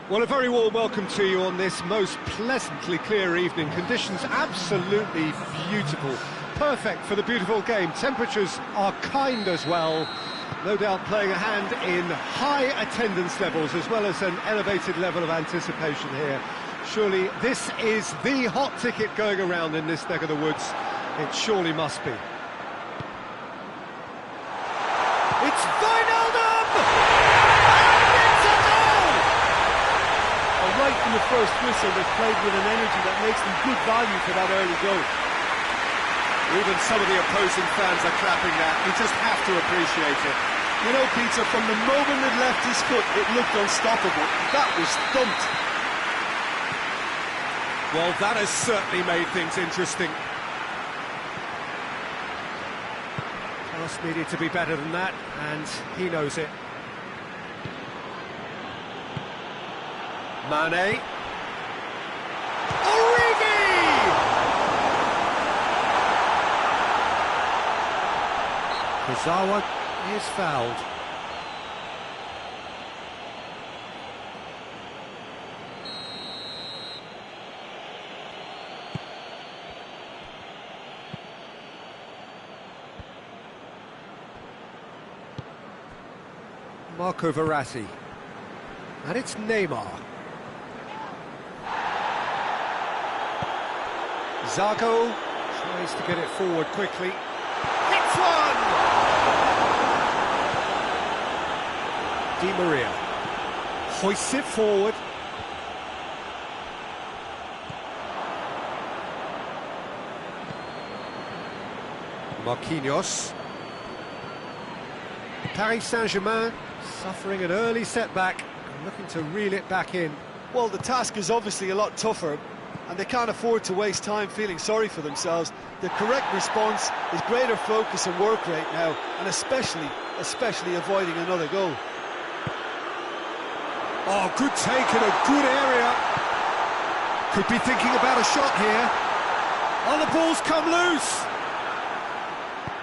Well, a very warm welcome to you on this most pleasantly clear evening. Conditions absolutely beautiful. Perfect for the beautiful game. Temperatures are kind as well. No doubt playing a hand in high attendance levels as well as an elevated level of anticipation here. Surely this is the hot ticket going around in this neck of the woods. It surely must be. It's Wijnaldum! Right from the first whistle, they've played with an energy that makes them good value for that early goal. Even some of the opposing fans are clapping that. You just have to appreciate it. You know, Peter, from the moment it left his foot, it looked unstoppable. That was thumped. Well, that has certainly made things interesting. Pass needed to be better than that, and he knows it. Mane. Origi! Kurzawa is fouled. Marco Verratti. And it's Neymar. Zago tries to get it forward quickly. Hits one! Di Maria hoists it forward. Marquinhos. Paris Saint-Germain suffering an early setback and looking to reel it back in. Well, the task is obviously a lot tougher, and they can't afford to waste time feeling sorry for themselves. The correct response is greater focus and work rate now, and especially avoiding another goal. Oh, good take in a good area. Could be thinking about a shot here. Oh, the ball's come loose.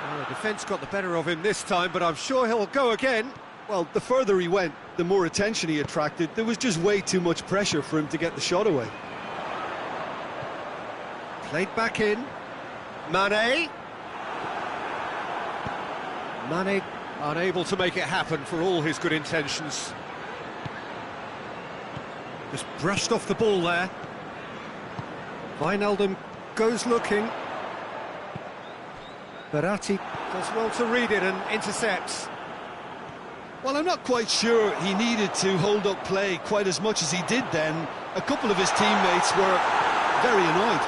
Well, the defence got the better of him this time, but I'm sure he'll go again. Well, the further he went, the more attention he attracted. There was just way too much pressure for him to get the shot away. Played back in. Mane. Mane unable to make it happen for all his good intentions. Just brushed off the ball there. Wijnaldum goes looking. Verratti does well to read it and intercepts. Well, I'm not quite sure he needed to hold up play quite as much as he did then. A couple of his teammates were very annoyed.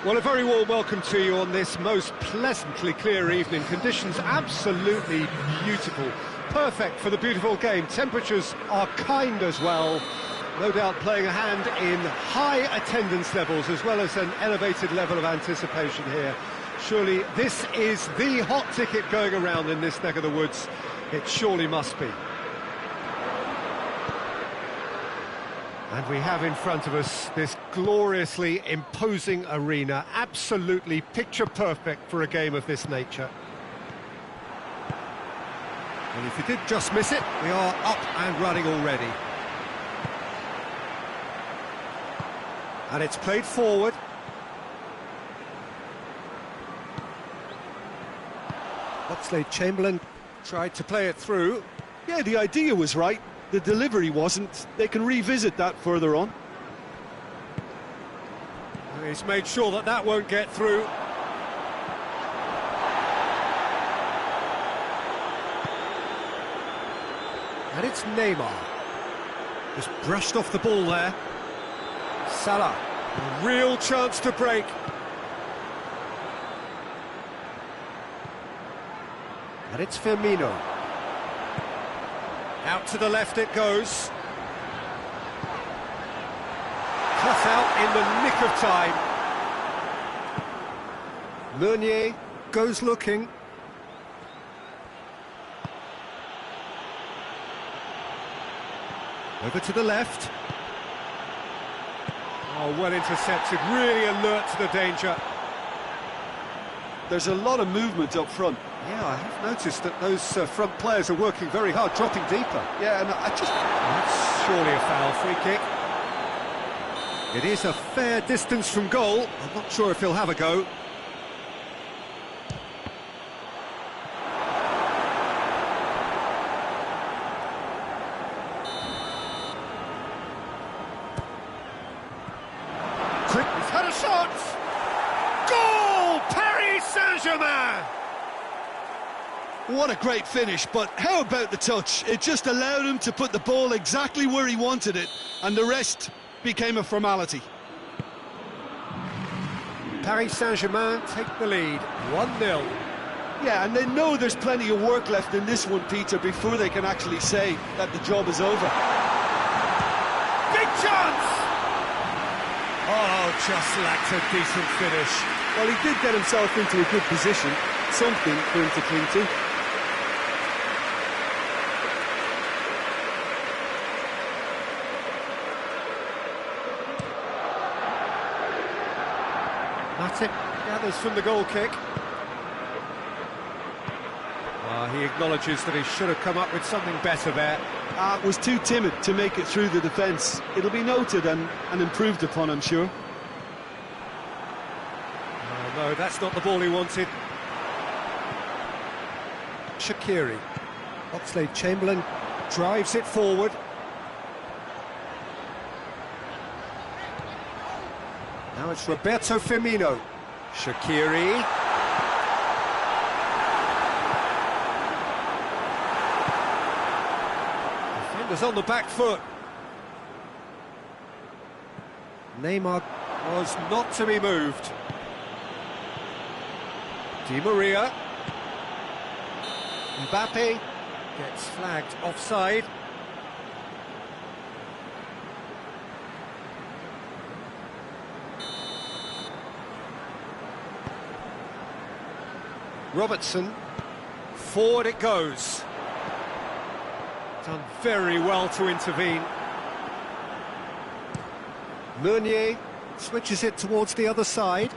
Well, a very warm welcome to you on this most pleasantly clear evening. Conditions absolutely beautiful. Perfect for the beautiful game. Temperatures are kind as well. No doubt playing a hand in high attendance levels as well as an elevated level of anticipation here. Surely this is the hot ticket going around in this neck of the woods. It surely must be. And we have in front of us this gloriously imposing arena, absolutely picture perfect for a game of this nature. And if you did just miss it, we are up and running already. And it's played forward. Oxlade-Chamberlain tried to play it through. Yeah, the idea was right. The delivery wasn't. They can revisit that further on. He's made sure that that won't get through. And it's Neymar. Just brushed off the ball there. Salah, a real chance to break. And it's Firmino. Out to the left it goes. Cut out in the nick of time. Meunier goes looking. Over to the left. Oh, well intercepted, really alert to the danger. There's a lot of movement up front. Yeah, I have noticed that those front players are working very hard, dropping deeper. Yeah, and I just... That's surely a foul, free kick. It is a fair distance from goal. I'm not sure if he'll have a go. Quick, he's had a shot! Goal! Paris Saint-Germain! What a great finish, but how about the touch? It just allowed him to put the ball exactly where he wanted it, and the rest became a formality. Paris Saint-Germain take the lead, 1-0. Yeah, and they know there's plenty of work left in this one, Peter, before they can actually say that the job is over. Big chance! Oh, just lacked a decent finish. Well, he did get himself into a good position, something for him to cling to. Matip gathers from the goal kick. He acknowledges that he should have come up with something better there. Was too timid to make it through the defence. It'll be noted and improved upon, I'm sure. Oh, no, that's not the ball he wanted. Shaqiri. Oxlade-Chamberlain drives it forward. Now it's Roberto Firmino. Shaqiri. Defenders on the back foot. Neymar was not to be moved. Di Maria. Mbappe gets flagged offside. Robertson, forward it goes. Done very well to intervene. Meunier switches it towards the other side.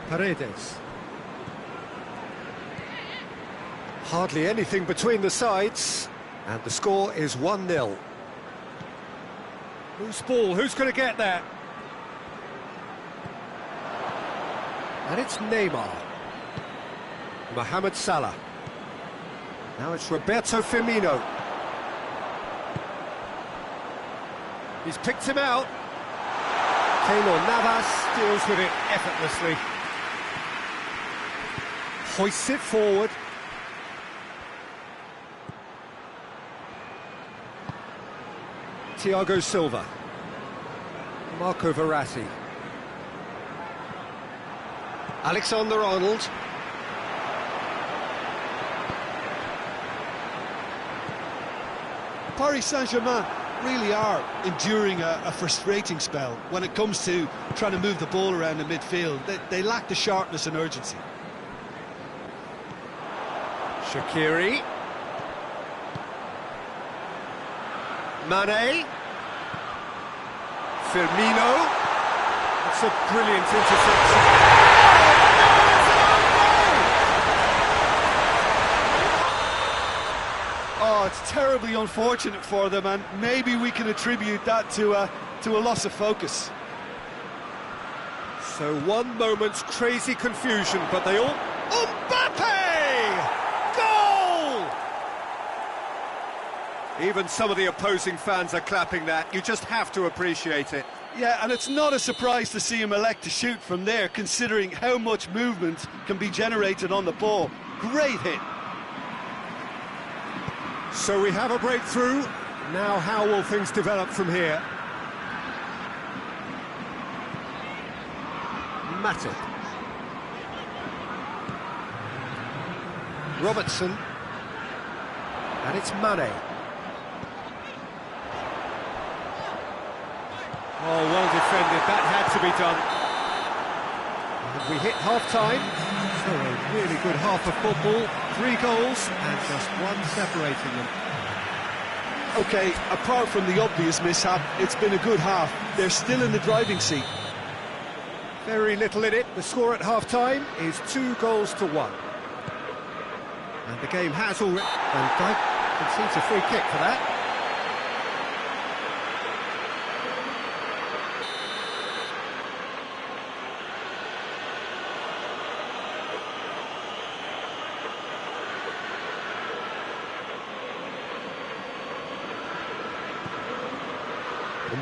Paredes. Hardly anything between the sides, and the score is 1-0. Loose ball, who's going to get that? And it's Neymar. Mohamed Salah. Now it's Roberto Firmino. He's picked him out. Keylor Navas deals with it effortlessly. Hoists it forward. Thiago Silva. Marco Verratti. Alexander-Arnold. Paris Saint-Germain really are enduring a frustrating spell when it comes to trying to move the ball around the midfield. They lack the sharpness and urgency. Shaqiri. Mane. Firmino. It's a brilliant interception. Oh, it's terribly unfortunate for them, and maybe we can attribute that to a loss of focus. So one moment's crazy confusion, but they all... Mbappe! Goal! Even some of the opposing fans are clapping that. You just have to appreciate it. Yeah, and it's not a surprise to see him elect to shoot from there, considering how much movement can be generated on the ball. Great hit. So we have a breakthrough. Now how will things develop from here? Matip. Robertson. And it's Mane. Oh, well defended. That had to be done. And we hit half-time. So a really good half of football. 3 goals and just one separating them. OK, apart from the obvious mishap, it's been a good half. They're still in the driving seat. Very little in it. The score at half-time is 2 goals to 1. And the game has already... Van Dijk concedes a free kick for that.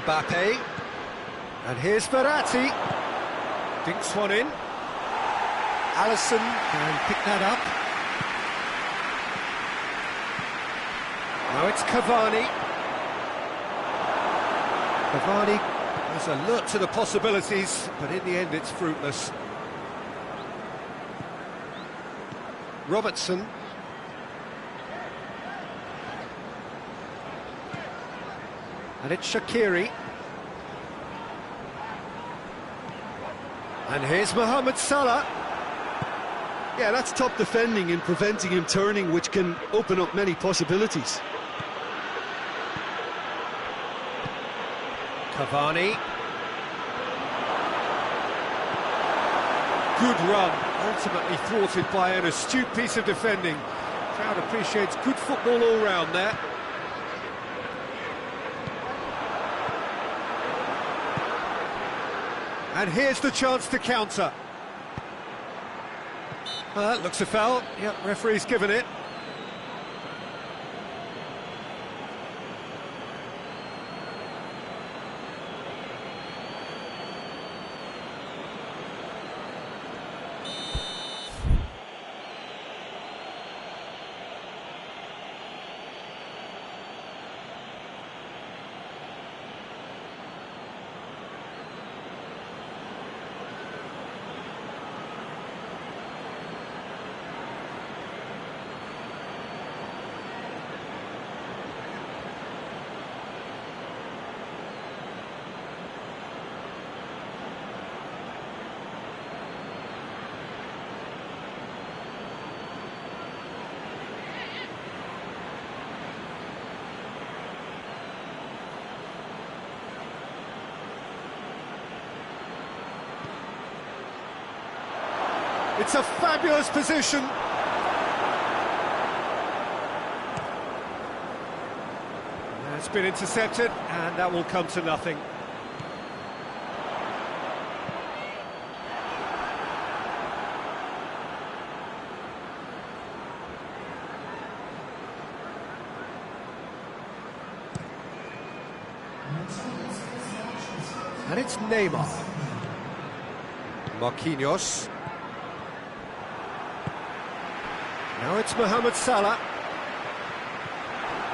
Mbappe, and here's Verratti, dinks one in. Alisson can pick that up. Now it's Cavani. Cavani has alert to the possibilities, but in the end it's fruitless. Robertson. And it's Shaqiri. And here's Mohamed Salah. Yeah, that's top defending and preventing him turning, which can open up many possibilities. Cavani. Good run, ultimately thwarted by an astute piece of defending. Crowd appreciates good football all round there. And here's the chance to counter. That looks a foul. Yep, referee's given it. It's a fabulous position. That's been intercepted, and that will come to nothing. And it's Neymar. Marquinhos. Now it's Mohamed Salah.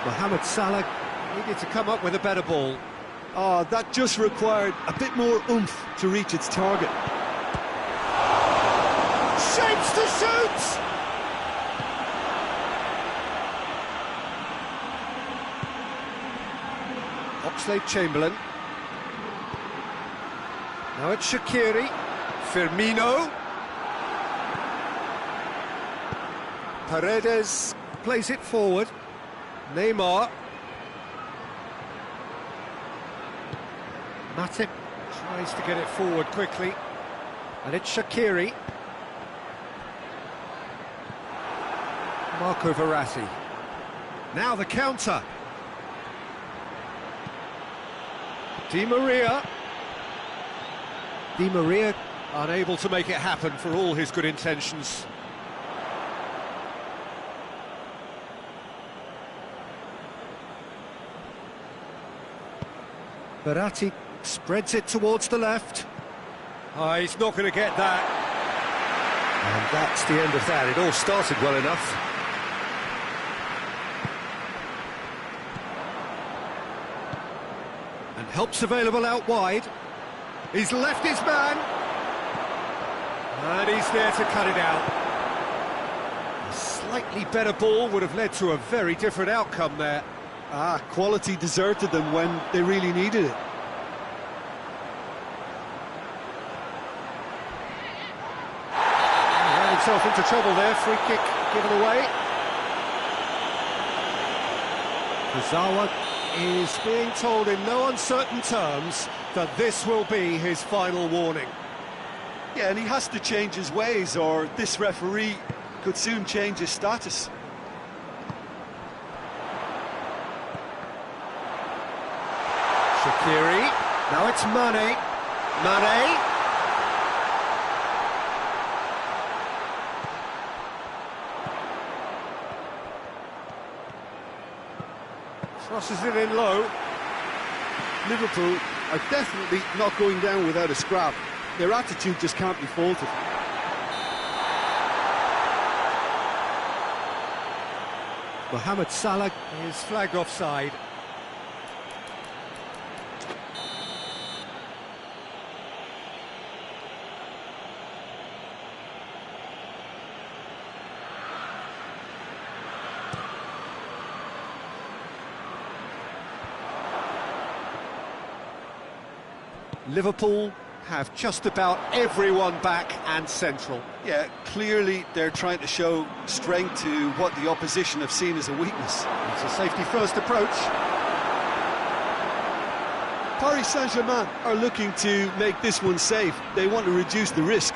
Mohamed Salah Needed to come up with a better ball. Oh, that just required a bit more oomph to reach its target. Shapes to shoot! Oxlade-Chamberlain. Now it's Shaqiri. Firmino. Paredes plays it forward. Neymar. Matip tries to get it forward quickly. And it's Shaqiri. Marco Verratti. Now the counter. Di Maria. Di Maria unable to make it happen for all his good intentions. Verratti spreads it towards the left. Oh, he's not going to get that. And that's the end of that. It all started well enough. And help's available out wide. He's left his man. And he's there to cut it out. A slightly better ball would have led to a very different outcome there. Quality deserted them when they really needed it. He ran himself into trouble there, free kick given away. Kurzawa is being told in no uncertain terms that this will be his final warning. Yeah, and he has to change his ways, or this referee could soon change his status. Shaqiri, now it's Mane. Mane. Crosses it in low. Liverpool are definitely not going down without a scrap. Their attitude just can't be faulted. Mohamed Salah is flagged offside. Liverpool have just about everyone back and central. Yeah, clearly they're trying to show strength to what the opposition have seen as a weakness. It's a safety-first approach. Paris Saint-Germain are looking to make this one safe. They want to reduce the risk.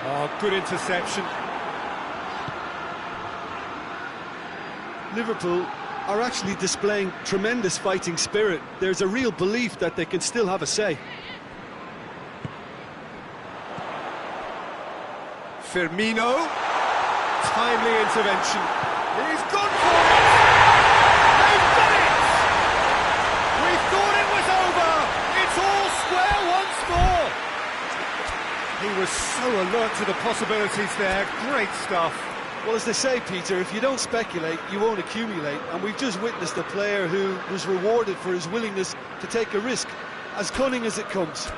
Oh, good interception. Liverpool are actually displaying tremendous fighting spirit. There's a real belief that they can still have a say. Firmino, timely intervention. He's gone for it! They've done it! We thought it was over! It's all square once more! He was so alert to the possibilities there. Great stuff. Well, as they say, Peter, if you don't speculate, you won't accumulate. And we've just witnessed a player who was rewarded for his willingness to take a risk, as cunning as it comes.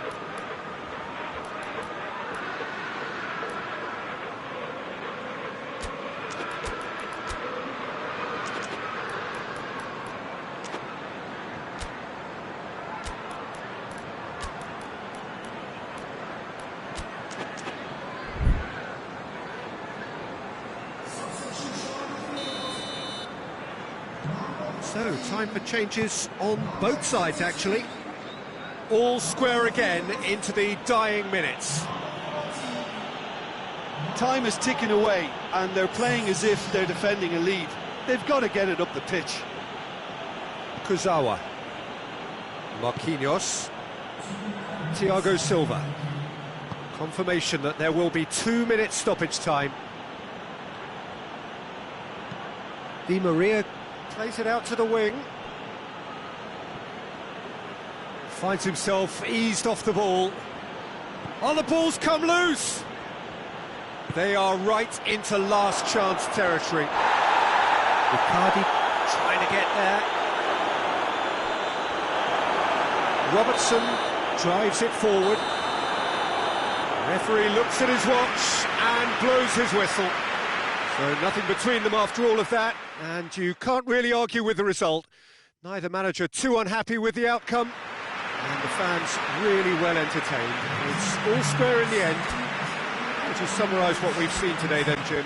So, time for changes on both sides, actually. All square again into the dying minutes. Time is ticking away, and they're playing as if they're defending a lead. They've got to get it up the pitch. Kurzawa. Marquinhos. Thiago Silva. Confirmation that there will be 2 minutes stoppage time. Di Maria plays it out to the wing. Finds himself eased off the ball. Oh, the ball's come loose! They are right into last chance territory. Icardi Trying to get there. Robertson drives it forward. Referee looks at his watch and blows his whistle. So nothing between them after all of that, and you can't really argue with the result. Neither manager too unhappy with the outcome, and the fans really well entertained. It's all square in the end. Would you summarise what we've seen today then, Jim?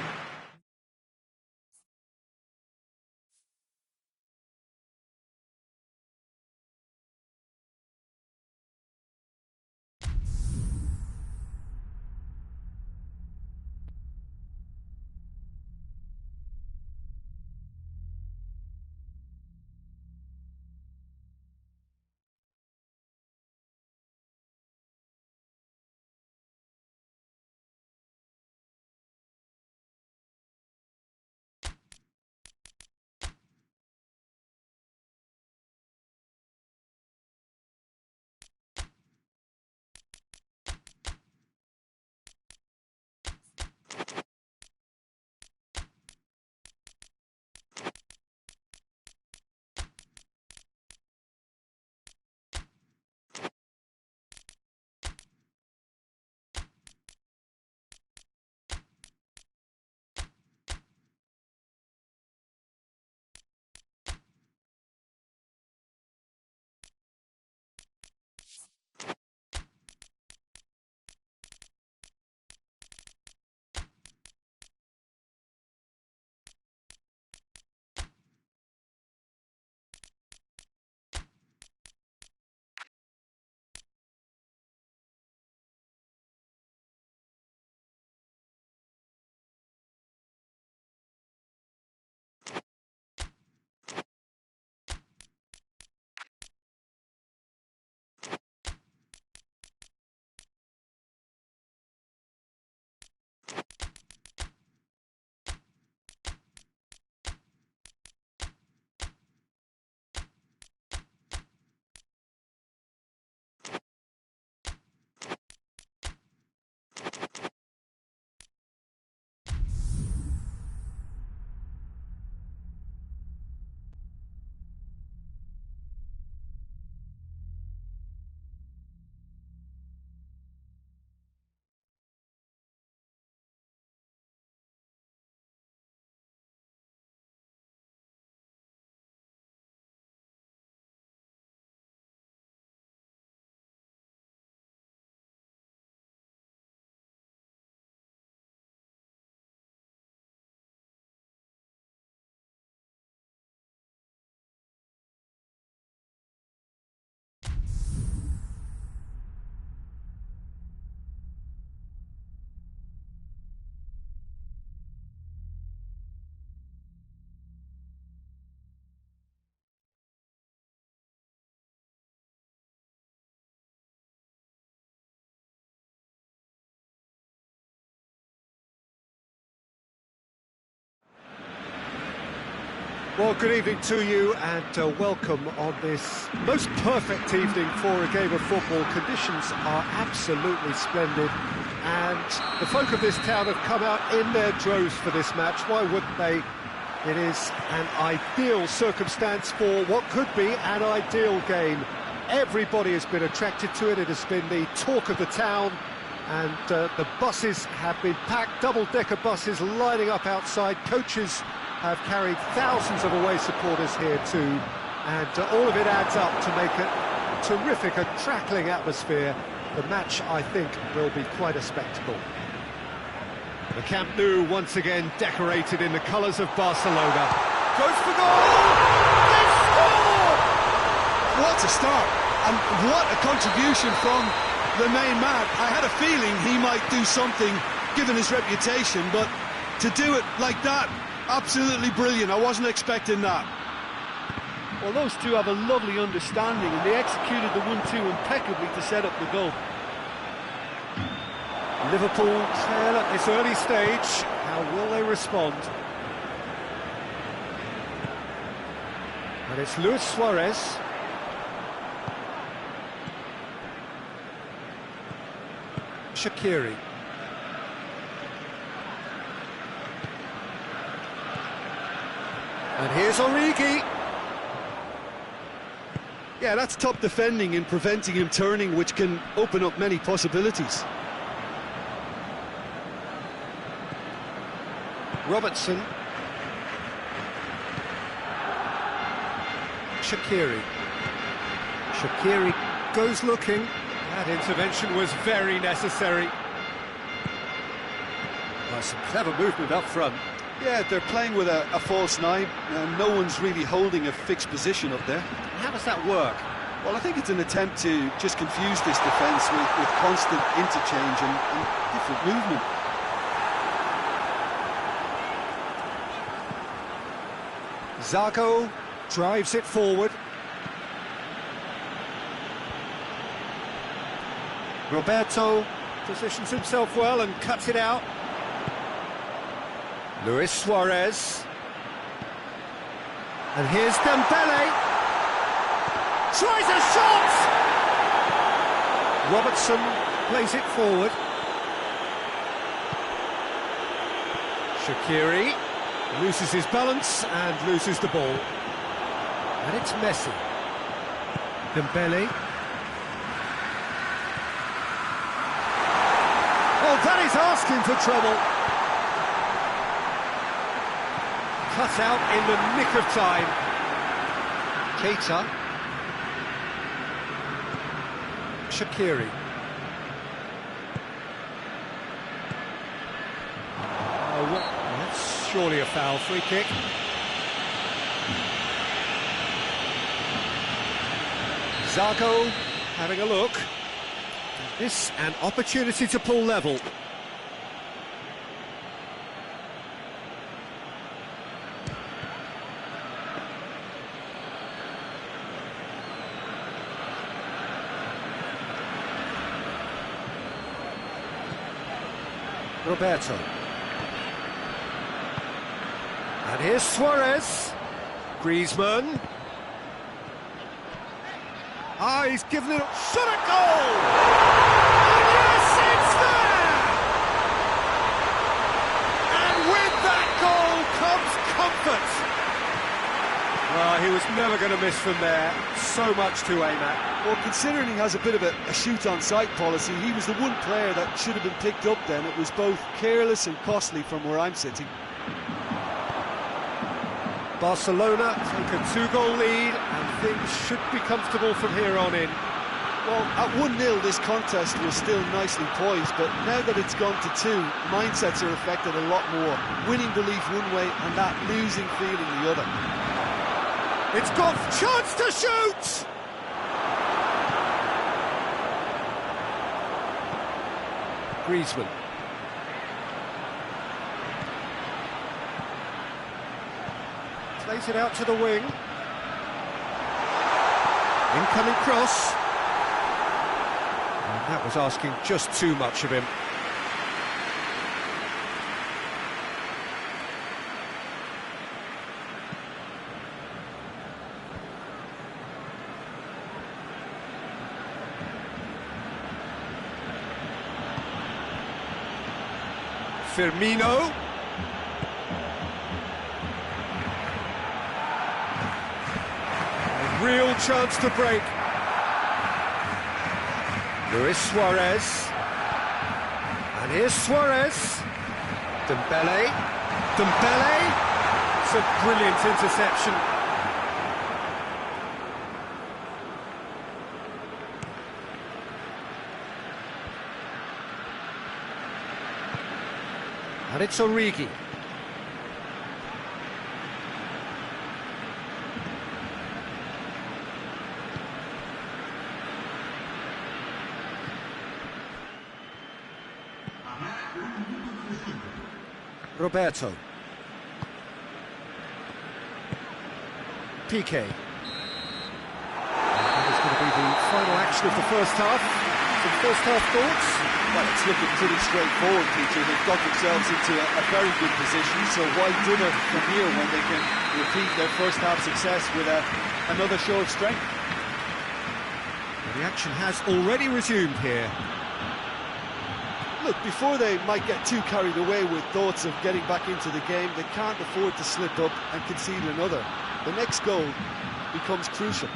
Well, good evening to you and welcome on this most perfect evening for a game of football. Conditions are absolutely splendid and the folk of this town have come out in their droves for this match. Why wouldn't they? It is an ideal circumstance for what could be an ideal game. Everybody has been attracted to it. It has been the talk of the town, and the buses have been packed, double-decker buses lining up outside. Coaches have carried thousands of away supporters here too, and all of it adds up to make it terrific, a crackling atmosphere. The match, I think, will be quite a spectacle. The Camp Nou once again decorated in the colours of Barcelona. Goes for goal! They score! What a start, and what a contribution from the main man. I had a feeling he might do something, given his reputation, but to do it like that, absolutely brilliant. I wasn't expecting that. Well, those two have a lovely understanding, and they executed the 1-2 impeccably to set up the goal. Liverpool trail at this early stage. How will they respond? And it's Luis Suarez. Shaqiri. And here's Origi. Yeah, that's top defending and preventing him turning, which can open up many possibilities. Robertson. Shaqiri. Shaqiri goes looking. That intervention was very necessary. Well, some clever movement up front. Yeah, they're playing with a false nine, and no one's really holding a fixed position up there. How does that work? Well, I think it's an attempt to just confuse this defence with constant interchange and different movement. Zarco drives it forward. Roberto positions himself well and cuts it out. Luis Suarez. And here's Dembele. Tries a shot! Robertson plays it forward. Shaqiri loses his balance and loses the ball. And it's Messi. Dembele. Oh, that is asking for trouble. Cut out in the nick of time. Keita. Shaqiri. Oh, well, that's surely a foul. Free kick. Zarco having a look. This an opportunity to pull level. Roberto. And here's Suarez. Griezmann. Ah, he's given it a shot at goal! And yes, it's there! And with that goal comes comfort. Well, he was never going to miss from there. So much to aim at. Well, considering he has a bit of a shoot-on-sight policy, he was the one player that should have been picked up then. It was both careless and costly from where I'm sitting. Barcelona take a 2-goal lead and things should be comfortable from here on in. Well, at 1-0 this contest was still nicely poised, but now that it's gone to 2, mindsets are affected a lot more. Winning belief one way and that losing feeling the other. It's got chance to shoot! Griezmann. Plays it out to the wing. Incoming cross. And that was asking just too much of him. Firmino. A real chance to break. Luis Suarez. And here's Suarez. Dembele. Dembele. It's a brilliant interception. And it's Origi. Roberto. Piqué. That is going to be the final action of the first half. Some first half thoughts? Well, it's looking pretty straightforward, Peter. They've got themselves into a very good position, so why dinner from here when they can repeat their first half success with another show of strength? The action has already resumed here. Look, before they might get too carried away with thoughts of getting back into the game, they can't afford to slip up and concede another. The next goal becomes crucial.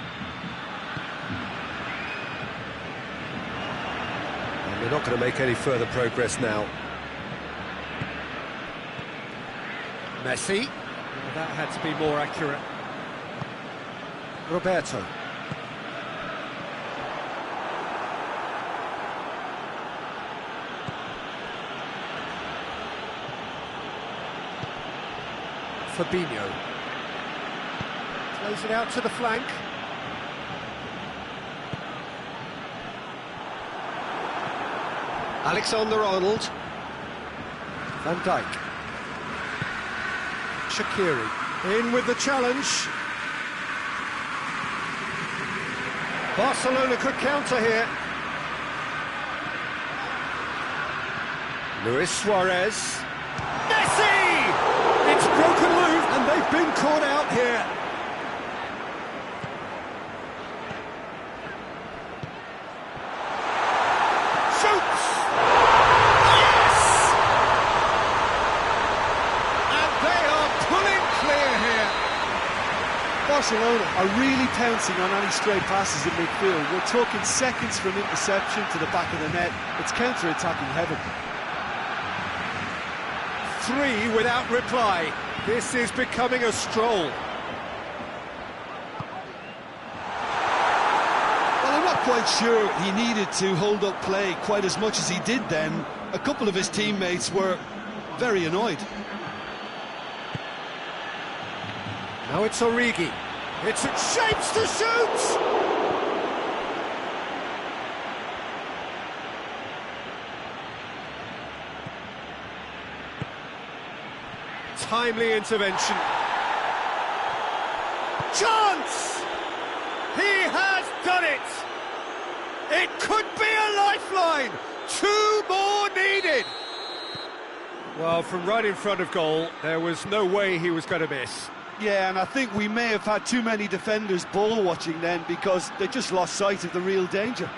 And they're not going to make any further progress now. Messi. Well, that had to be more accurate. Roberto. Fabinho. Throws it out to the flank. Alexander-Arnold. Van Dijk. Shaqiri. In with the challenge. Barcelona could counter here. Luis Suarez. Messi! It's broken loose, and they've been caught out here. Shoots! Yes! And they are pulling clear here. Barcelona are really pouncing on any stray passes in midfield. We're talking seconds from interception to the back of the net. It's counter-attacking heaven. 3 without reply. This is becoming a stroll. Well, I'm not quite sure he needed to hold up play quite as much as he did then. A couple of his teammates were very annoyed. Now it's Origi. It's shapes to shoot! Timely intervention. Chance! He has done it! It could be a lifeline! 2 more needed! Well, from right in front of goal, there was no way he was going to miss. Yeah, and I think we may have had too many defenders ball watching then because they just lost sight of the real danger.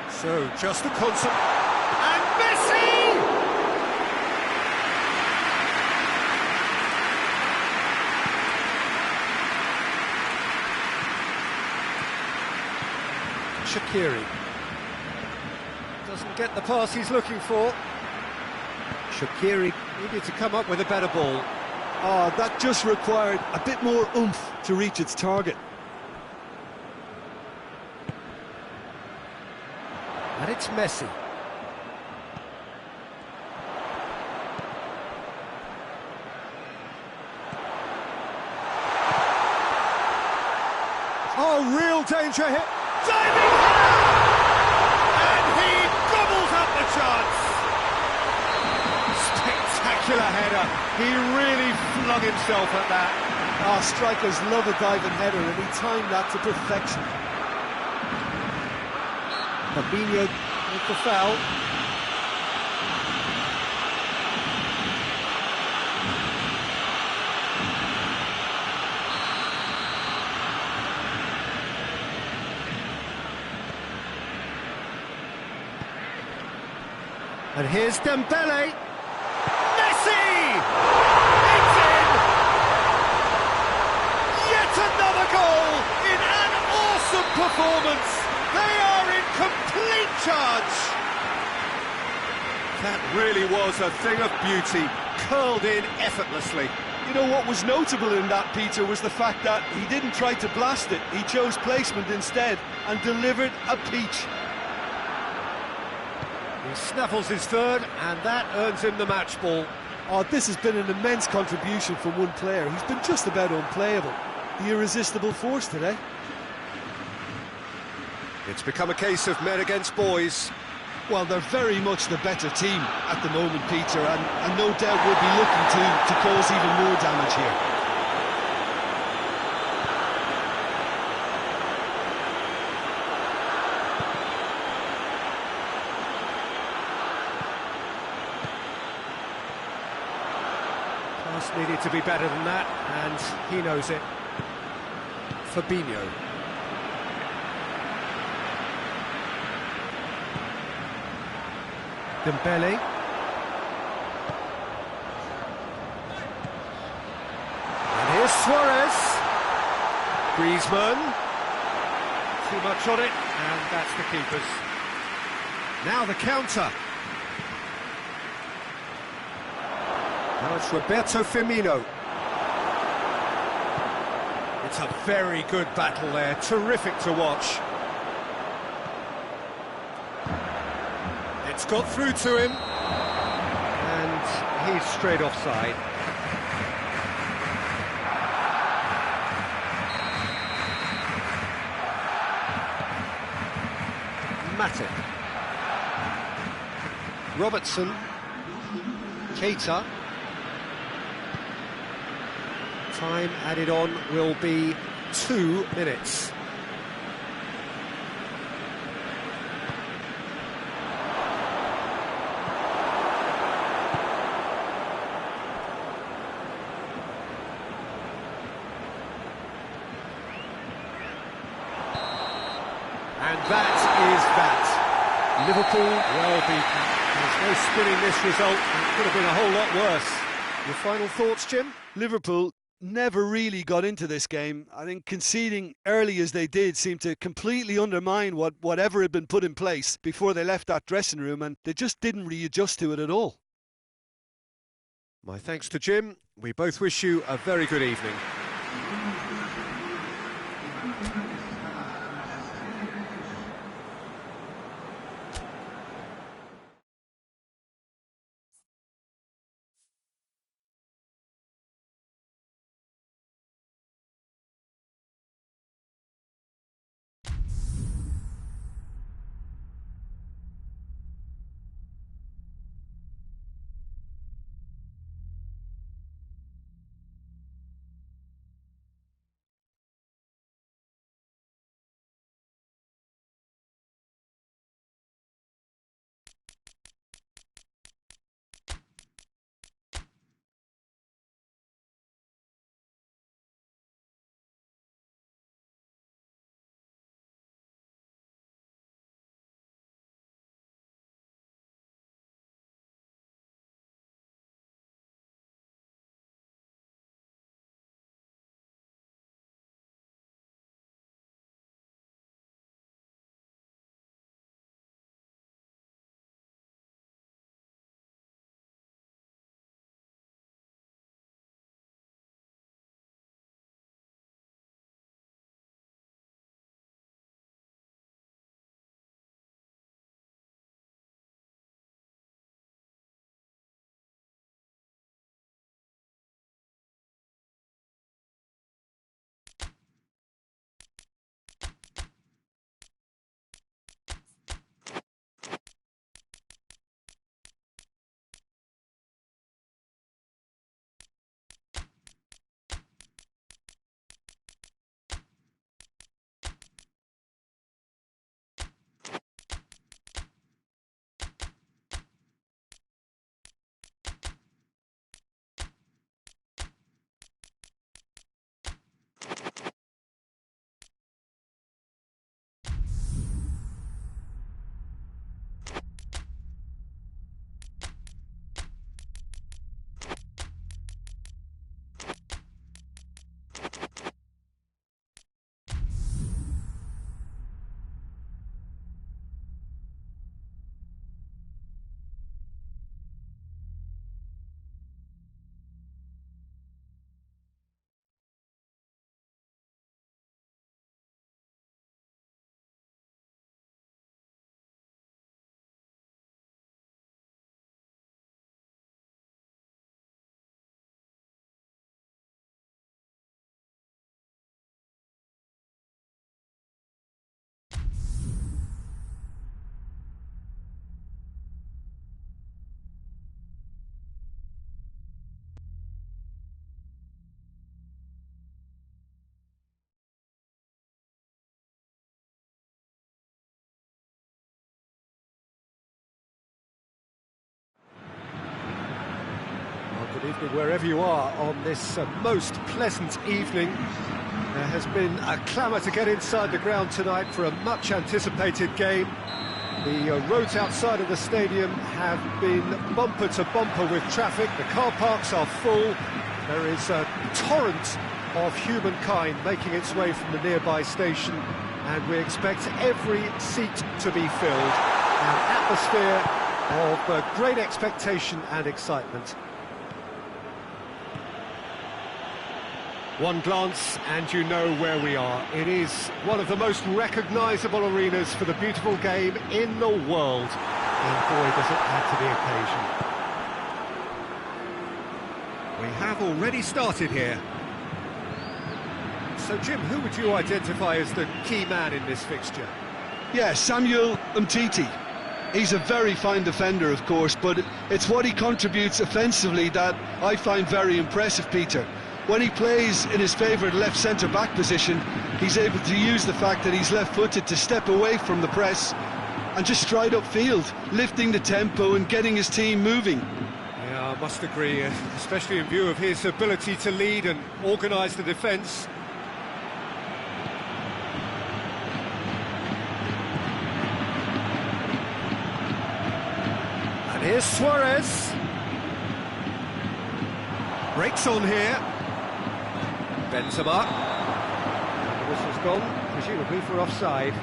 So, just a constant... And Messi! Shaqiri doesn't get the pass he's looking for. Shaqiri needed to come up with a better ball. Oh, that just required a bit more oomph to reach its target. And it's Messi. Oh, real danger here. Diving header! And he gobbles up the chance. Spectacular header. He really flung himself at that. Oh, strikers love a diving header, and he timed that to perfection. Fabinho with the foul. And here's Dembele. Messi! It's in! Yet another goal in an awesome performance. They are in complete charge. That really was a thing of beauty, curled in effortlessly. You know what was notable in that, Peter, was the fact that he didn't try to blast it. He chose placement instead and delivered a peach. He snaffles his third, and that earns him the match ball. Oh, this has been an immense contribution from one player. He's been just about unplayable. The irresistible force today. It's become a case of men against boys. Well, they're very much the better team at the moment, Peter, and no doubt will be looking to cause even more damage here. Pass needed to be better than that, and he knows it. Fabinho. Dembele. And here's Suarez. Griezmann. Too much on it, and that's the keeper's. Now the counter. Now it's Roberto Firmino. It's a very good battle there, terrific to watch. It's got through to him, and he's straight offside. Matip. Robertson. Keita. Time added on will be 2 minutes. And that is that. Liverpool well beaten. There's no spinning this result. It could have been a whole lot worse. Your final thoughts, Jim? Liverpool never really got into this game. I think conceding early as they did seemed to completely undermine whatever had been put in place before they left that dressing room, and they just didn't readjust to it at all. My thanks to Jim. We both wish you a very good evening. Good evening wherever you are on this most pleasant evening. There has been a clamour to get inside the ground tonight for a much anticipated game. The roads outside of the stadium have been bumper to bumper with traffic. The car parks are full. There is a torrent of humankind making its way from the nearby station, and we expect every seat to be filled. An atmosphere of great expectation and excitement. One glance and you know where we are. It is one of the most recognisable arenas for the beautiful game in the world. And boy, does it add to the occasion. We have already started here. So Jim, who would you identify as the key man in this fixture? Yeah, Samuel Umtiti. He's a very fine defender, of course, but it's what he contributes offensively that I find very impressive, Peter. When he plays in his favourite left centre-back position, he's able to use the fact that he's left-footed to step away from the press and just stride upfield, lifting the tempo and getting his team moving. Yeah, I must agree, especially in view of his ability to lead and organise the defence. And here's Suarez. Breaks on here. Benzema. The whistle's gone, presumably for offside.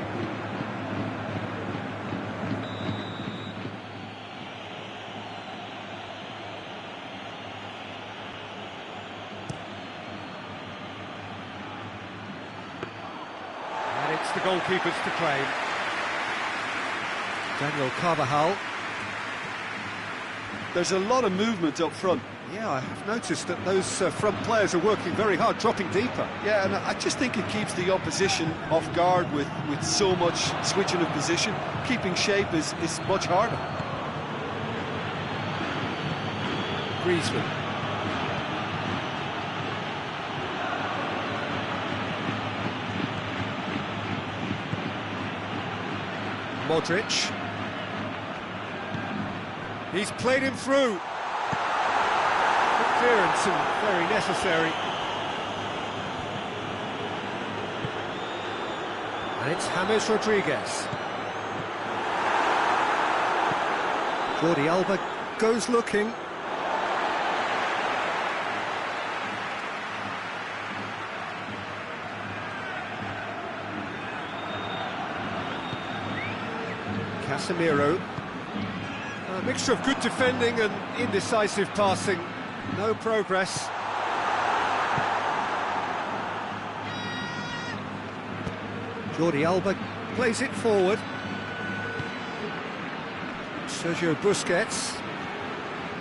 And it's the goalkeepers to claim. Daniel Carvajal. There's a lot of movement up front. Yeah, I have noticed that those front players are working very hard, dropping deeper. Yeah, and I just think it keeps the opposition off guard with so much switching of position. Keeping shape is much harder. Griezmann. Modric. He's played him through. Clearance and very necessary. And it's James Rodriguez. Jordi Alba goes looking. Casemiro. A mixture of good defending and indecisive passing. No progress. Jordi Alba plays it forward. Sergio Busquets.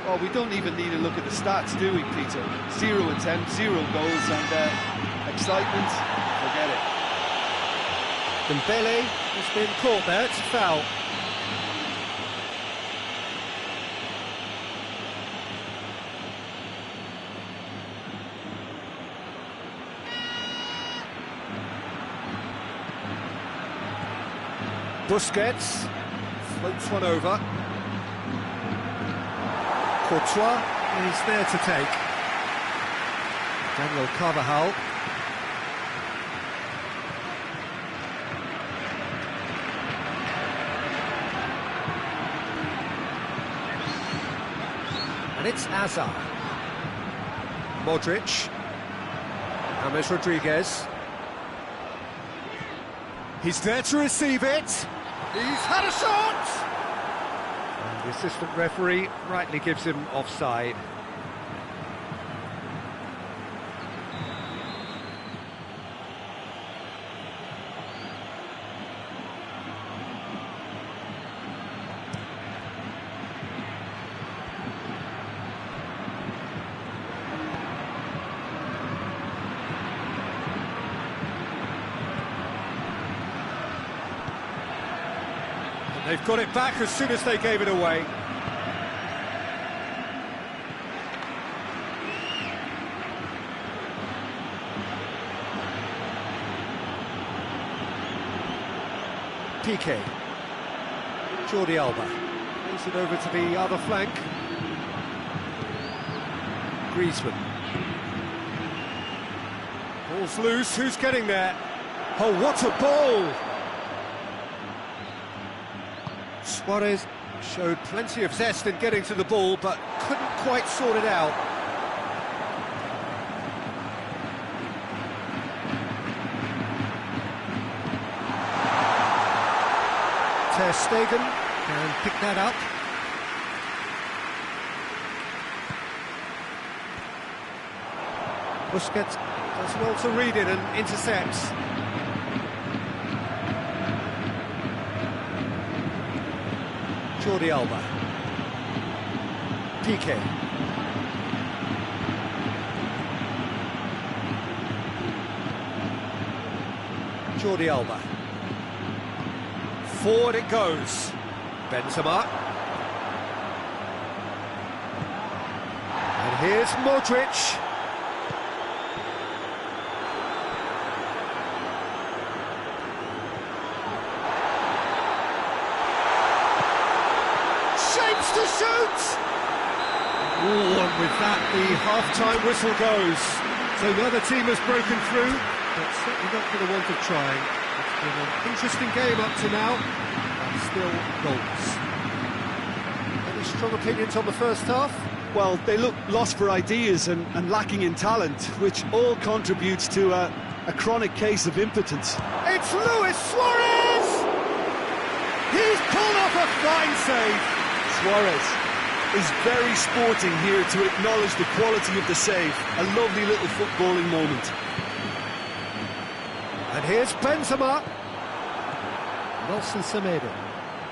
Well, we don't even need to look at the stats, do we, Peter? 0 attempts, 0 goals, and excitement, forget it. Dembele has been caught there, it's a foul. Busquets floats one over. Courtois is there to take. Daniel Carvajal. And it's Azar. Modric. James Rodriguez. He's there to receive it. He's had a shot! And the assistant referee rightly gives him offside. They've got it back as soon as they gave it away. Piqué. Jordi Alba. Plays it over to the other flank. Griezmann. Ball's loose, who's getting there? Oh, what a ball! Suarez showed plenty of zest in getting to the ball, but couldn't quite sort it out. Ter Stegen can pick that up. Busquets does well to read it and intercepts. Jordi Alba. Piqué. Jordi Alba. Forward it goes. Benzema. And here's Modric. To shoot! Ooh, and with that, the half-time whistle goes. So neither team has broken through, but certainly not for the want of trying. It's been an interesting game up to now, and still goals. Any strong opinions on the first half? Well, they look lost for ideas and lacking in talent, which all contributes to a chronic case of impotence. It's Luis Suarez! He's pulled off a fine save. Suarez is very sporting here to acknowledge the quality of the save. A lovely little footballing moment. And here's Benzema. Nelson Semedo.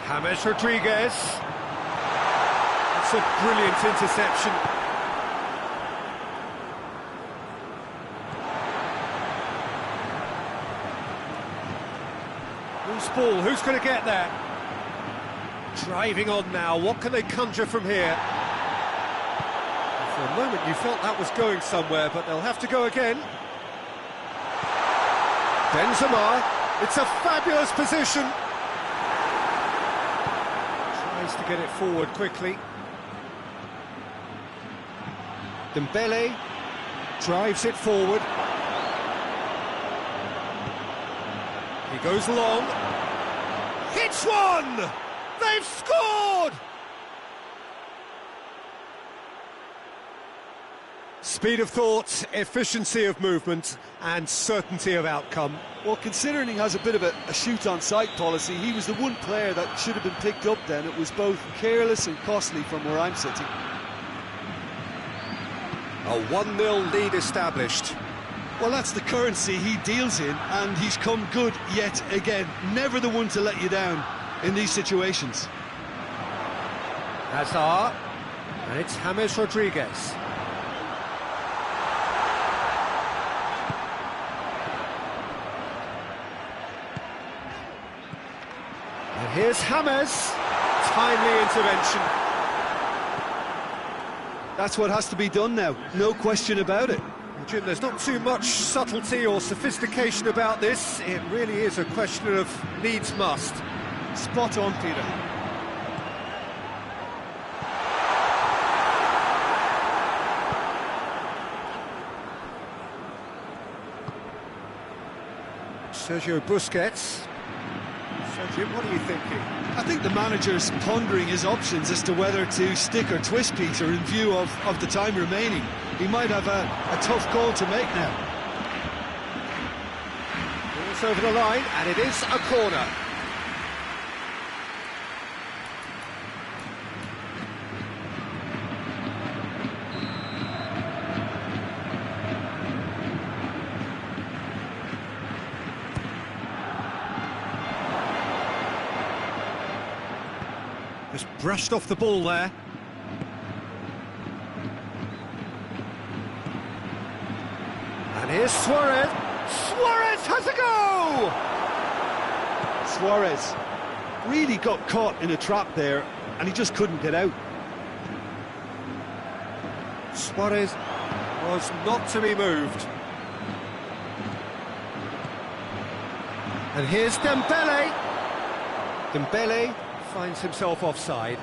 James Rodriguez. That's a brilliant interception. Loose ball, who's going to get that? Driving on now, what can they conjure from here? For a moment you felt that was going somewhere, but they'll have to go again. Benzema, it's a fabulous position. Tries to get it forward quickly. Dembele drives it forward. He goes long. Hits one! They've scored! Speed of thought, efficiency of movement, and certainty of outcome. Well, considering he has a bit of a shoot-on-sight policy, he was the one player that should have been picked up then. It was both careless and costly from where I'm sitting. A 1-0 lead established. Well, that's the currency he deals in, and he's come good yet again. Never the one to let you down in these situations. Hazard, and it's James Rodriguez. And here's James, timely intervention. That's what has to be done now, no question about it. Jim, there's not too much subtlety or sophistication about this. It really is a question of needs must. Spot on, Peter. Sergio Busquets. Sergio, what are you thinking? I think the manager's pondering his options as to whether to stick or twist Peter in view of the time remaining. He might have a tough call to make now. Ball's over the line, and it is a corner. Just brushed off the ball there. And here's Suarez. Suarez has a go! Suarez really got caught in a trap there, and he just couldn't get out. Suarez was not to be moved. And here's Dembele. Dembele finds himself offside.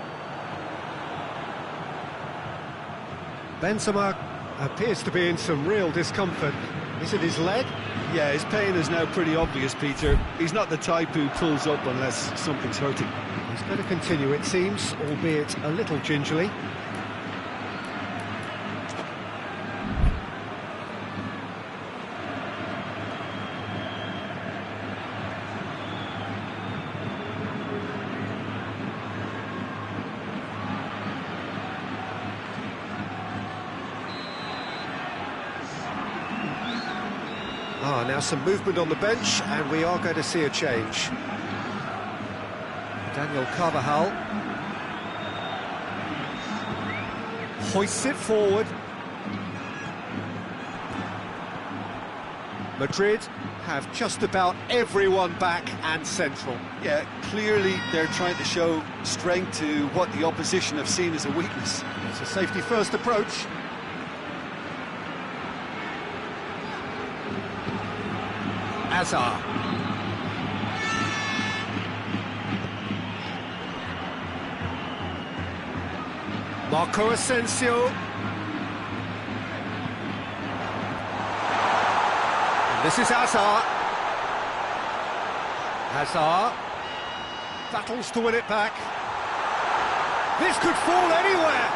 Benzema appears to be in some real discomfort. Is it his leg? Yeah, his pain is now pretty obvious, Peter. He's not the type who pulls up unless something's hurting. He's going to continue, it seems, albeit a little gingerly. Now some movement on the bench, and we are going to see a change. Daniel Carvajal hoists it forward. Madrid have just about everyone back and central. Yeah, clearly they're trying to show strength to what the opposition have seen as a weakness. It's a safety-first approach. Hazard. Marco Asensio. And this is Hazard. Hazard battles to win it back. This could fall anywhere.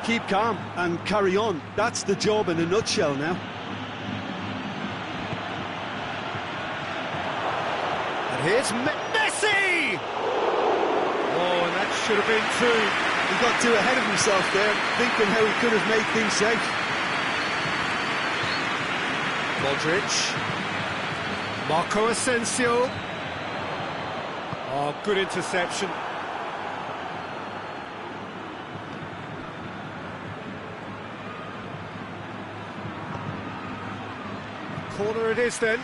Keep calm and carry on. That's the job in a nutshell now. Here's Messi! Oh, and that should have been two. He got too ahead of himself there, thinking how he could have made things safe. Modric. Marco Asensio. Oh, good interception. Corner it is then.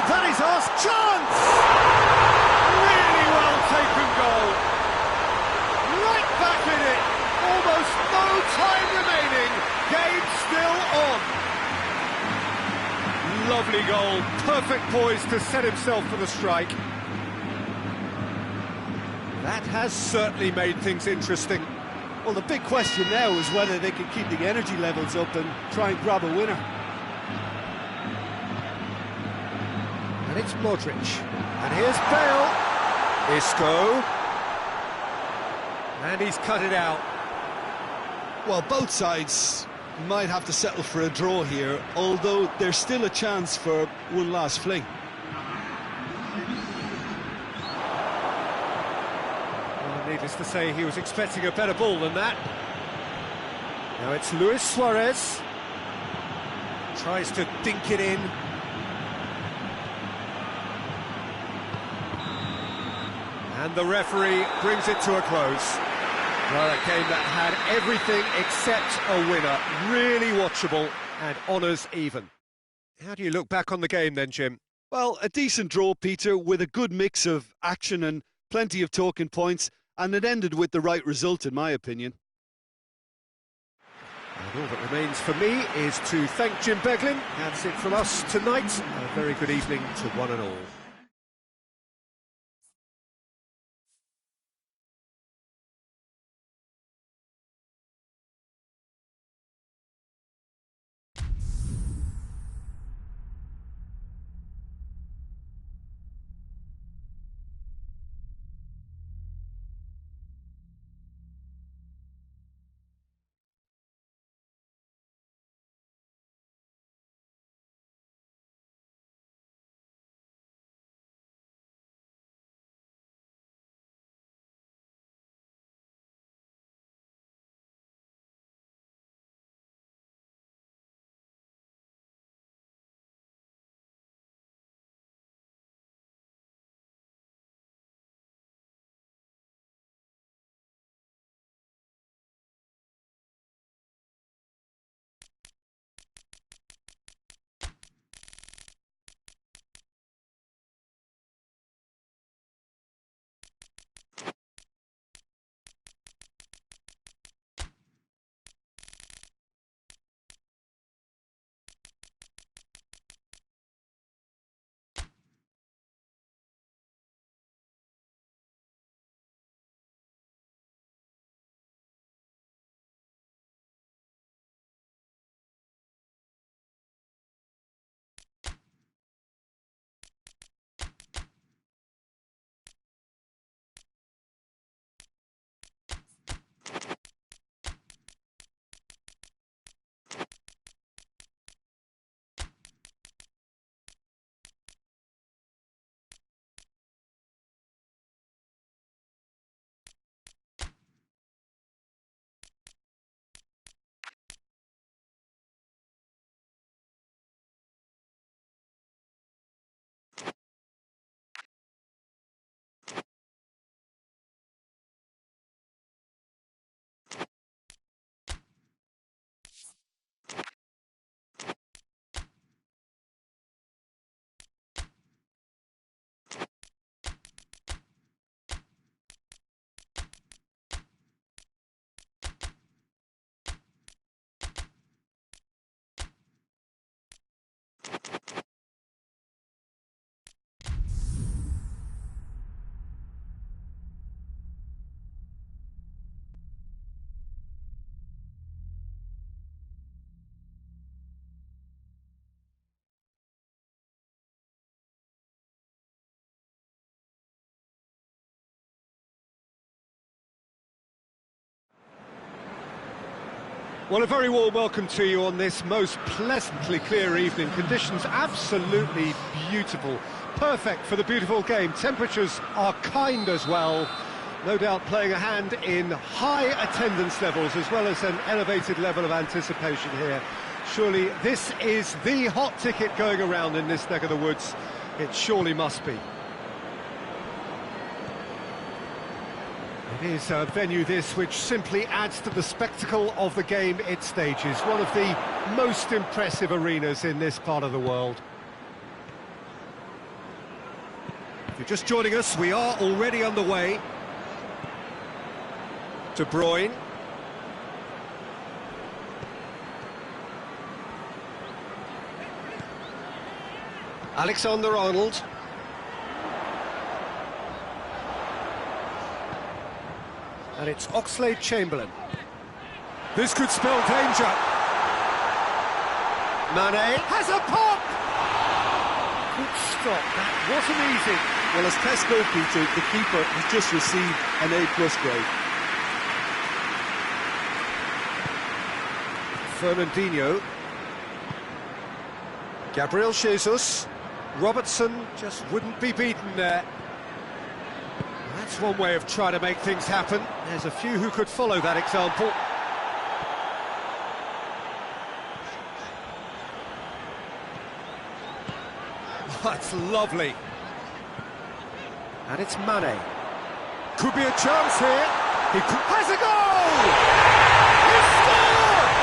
That is our chance! Really well taken goal. Right back in it. Almost no time remaining. Game still on. Lovely goal. Perfect poise to set himself for the strike. That has certainly made things interesting. Well, the big question now is whether they can keep the energy levels up and try and grab a winner. And it's Modric. And here's Bale. Isco. And he's cut it out. Well, both sides might have to settle for a draw here, although there's still a chance for one last fling. Well, needless to say, he was expecting a better ball than that. Now it's Luis Suarez. Tries to dink it in. And the referee brings it to a close. Well, a game that had everything except a winner. Really watchable and honours even. How do you look back on the game then, Jim? Well, a decent draw, Peter, with a good mix of action and plenty of talking points, and it ended with the right result, in my opinion. And all that remains for me is to thank Jim Beglin. That's it from us tonight. A very good evening to one and all. Well, a very warm welcome to you on this most pleasantly clear evening. Conditions absolutely beautiful. Perfect for the beautiful game. Temperatures are kind as well. No doubt playing a hand in high attendance levels as well as an elevated level of anticipation here. Surely this is the hot ticket going around in this neck of the woods. It surely must be. It is a venue this which simply adds to the spectacle of the game it stages. One of the most impressive arenas in this part of the world. If you're just joining us, we are already underway. De Bruyne. Alexander-Arnold. And it's Oxlade-Chamberlain. This could spell danger. Mane has a pop! Good stop, that wasn't easy. Well, as test goalkeeper, the keeper has just received an A+ grade. Fernandinho. Gabriel Jesus. Robertson just wouldn't be beaten there. That's one way of trying to make things happen. There's a few who could follow that example. That's lovely. And it's Mane. Could be a chance here. Has a goal! He scored!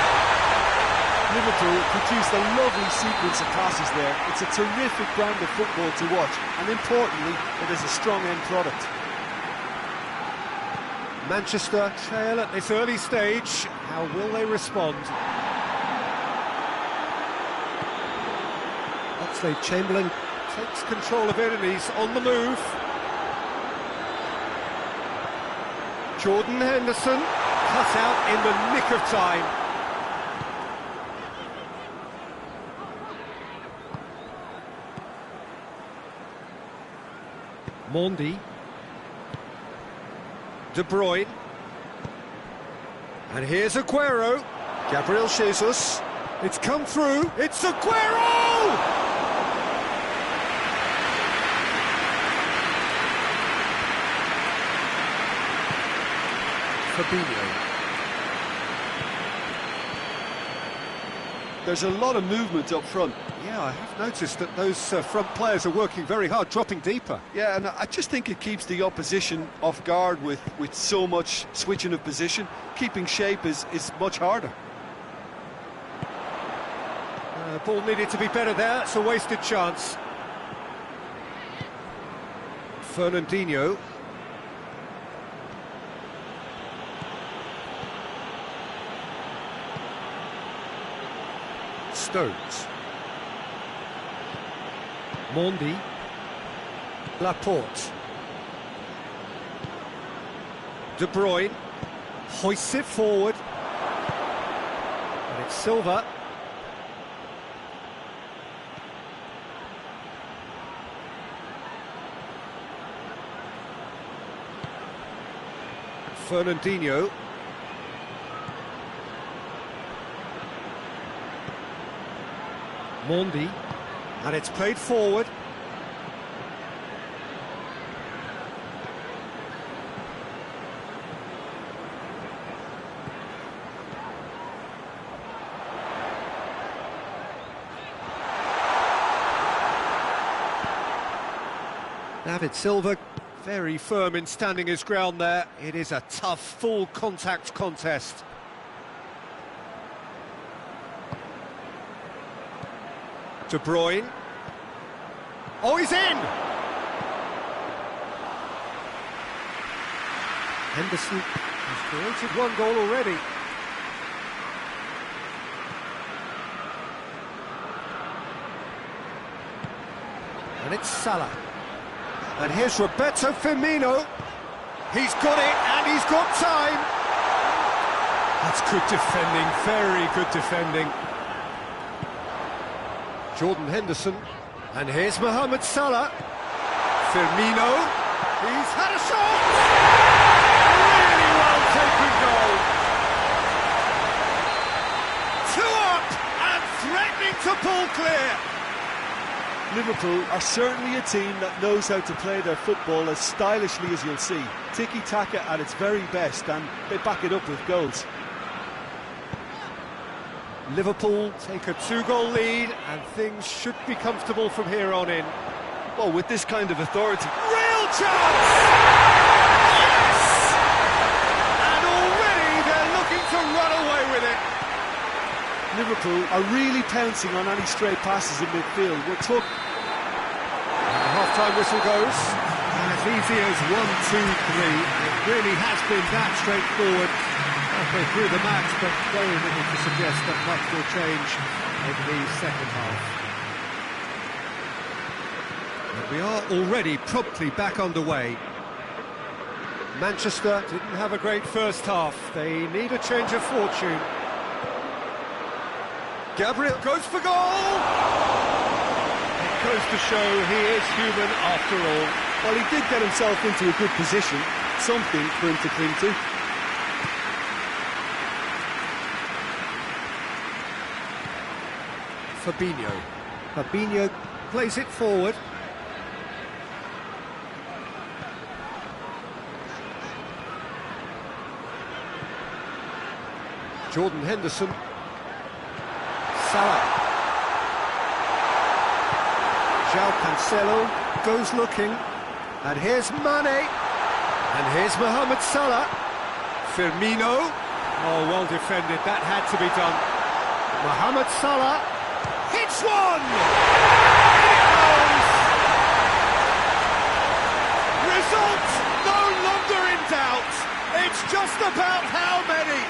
Liverpool produced a lovely sequence of passes there. It's a terrific brand of football to watch, and importantly, it is a strong end product. Manchester trail at this early stage. How will they respond? Oxlade-Chamberlain takes control of it and he's on the move. Jordan Henderson cut out in the nick of time. Mondi. De Bruyne. And here's Aguero. Gabriel Jesus. It's come through. It's Aguero! Fabinho. There's a lot of movement up front. Yeah, I have noticed that those front players are working very hard, dropping deeper. Yeah, and I just think it keeps the opposition off guard with so much switching of position. Keeping shape is much harder. Ball needed to be better there, it's a wasted chance. Fernandinho. Stones. Mondi. Laporte. De Bruyne hoists it forward. And it's Silva. Fernandinho. Mondi. And it's played forward. David Silva, very firm in standing his ground there. It is a tough, full contact contest. De Bruyne. Oh, he's in! Henderson has created one goal already. And it's Salah. And here's Roberto Firmino. He's got it, and he's got time. That's good defending, very good defending. Jordan Henderson. And here's Mohamed Salah. Firmino. He's had a shot! Really well taken goal. Liverpool are certainly a team that knows how to play their football as stylishly as you'll see. Tiki-taka at its very best, and they back it up with goals. Liverpool take a 2-goal lead, and things should be comfortable from here on in. Well, with this kind of authority... Real chance! Yes! And already they're looking to run away with it. Liverpool are really pouncing on any stray passes in midfield. We're took. The half-time whistle goes. As easy as 1, 2, 3. It really has been that straightforward halfway through the match, but very little to suggest that much will change in the second half. And we are already promptly back underway. Manchester didn't have a great first half. They need a change of fortune. Gabriel goes for goal! It goes to show he is human after all. Well, he did get himself into a good position, something for him to cling to. Fabinho plays it forward. Jordan Henderson. Salah. João Cancelo goes looking. And here's Mane. And here's Mohamed Salah. Firmino. Oh, well defended, that had to be done. Mohamed Salah hits one! Result no longer in doubt. It's just about how many.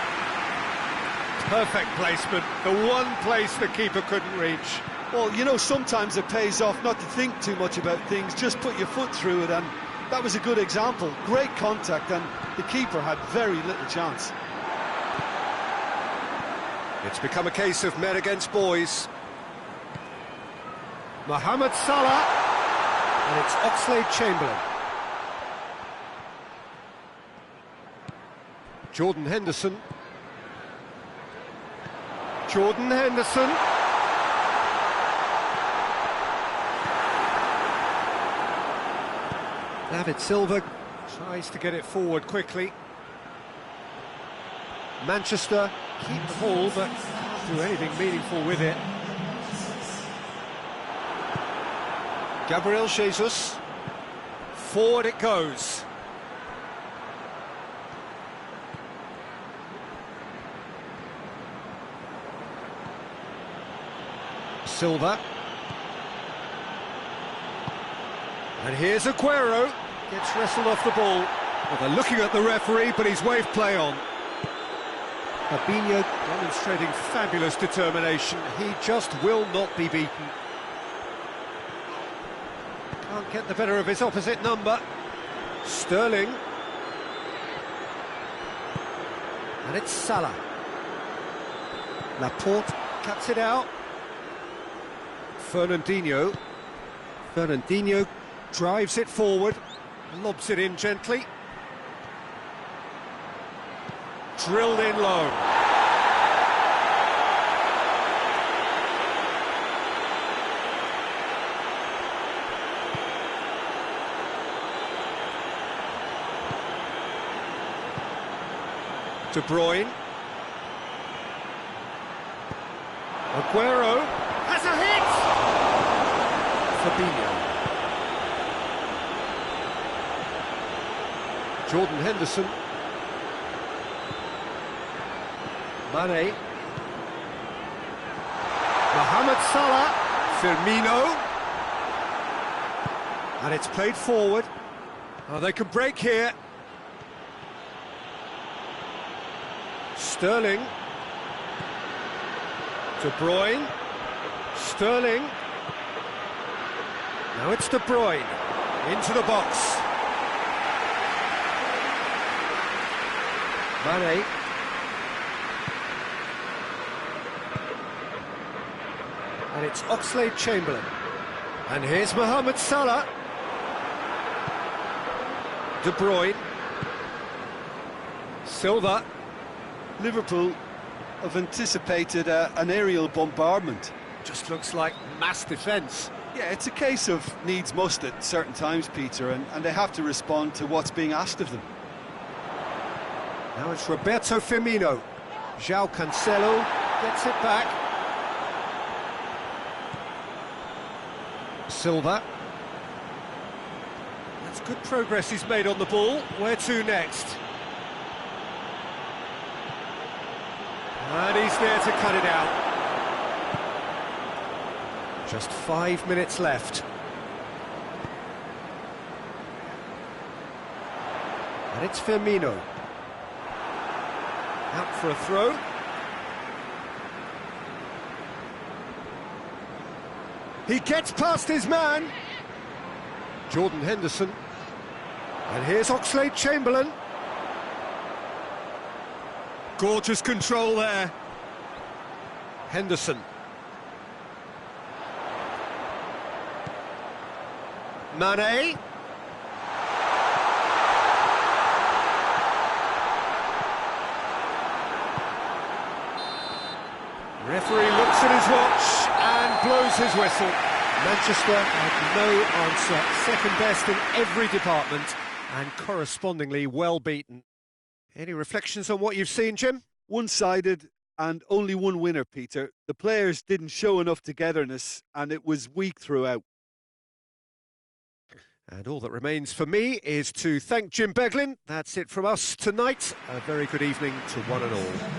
Perfect placement, the one place the keeper couldn't reach. Well, you know, sometimes it pays off not to think too much about things, just put your foot through it, and that was a good example. Great contact, and the keeper had very little chance. It's become a case of men against boys. Mohamed Salah, and it's Oxlade-Chamberlain. Jordan Henderson. Jordan Henderson. David Silva tries to get it forward quickly. Manchester keep the ball, but can't do anything meaningful with it. Gabriel Jesus. Forward it goes. Silva. And here's Aguero. Gets wrestled off the ball. Well, they're looking at the referee, but he's waved play on. Fabinho demonstrating fabulous determination. He just will not be beaten. Can't get the better of his opposite number. Sterling. And it's Salah. Laporte cuts it out. Fernandinho. Fernandinho drives it forward. Lobs it in gently. Drilled in low. De Bruyne. Aguero has a hit! Fabinho. Jordan Henderson. Mane. Mohamed Salah. Firmino. And it's played forward. Oh, they can break here. Sterling. De Bruyne. Sterling. Now it's De Bruyne. Into the box. Mane. And it's Oxlade-Chamberlain. And here's Mohamed Salah. De Bruyne. Silva. Liverpool have anticipated an aerial bombardment. Just looks like mass defence. Yeah, it's a case of needs must at certain times, Peter, and they have to respond to what's being asked of them. Now it's Roberto Firmino. João Cancelo gets it back. Silva. That's good progress he's made on the ball. Where to next? And he's there to cut it out. Just 5 minutes left. And it's Firmino. Out for a throw. He gets past his man. Jordan Henderson. And here's Oxlade-Chamberlain. Gorgeous control there. Henderson. Mane. Referee looks at his watch and blows his whistle. Manchester had no answer. Second best in every department and correspondingly well beaten. Any reflections on what you've seen, Jim? One-sided and only one winner, Peter. The players didn't show enough togetherness and it was weak throughout. And all that remains for me is to thank Jim Beglin. That's it from us tonight. A very good evening to one and all.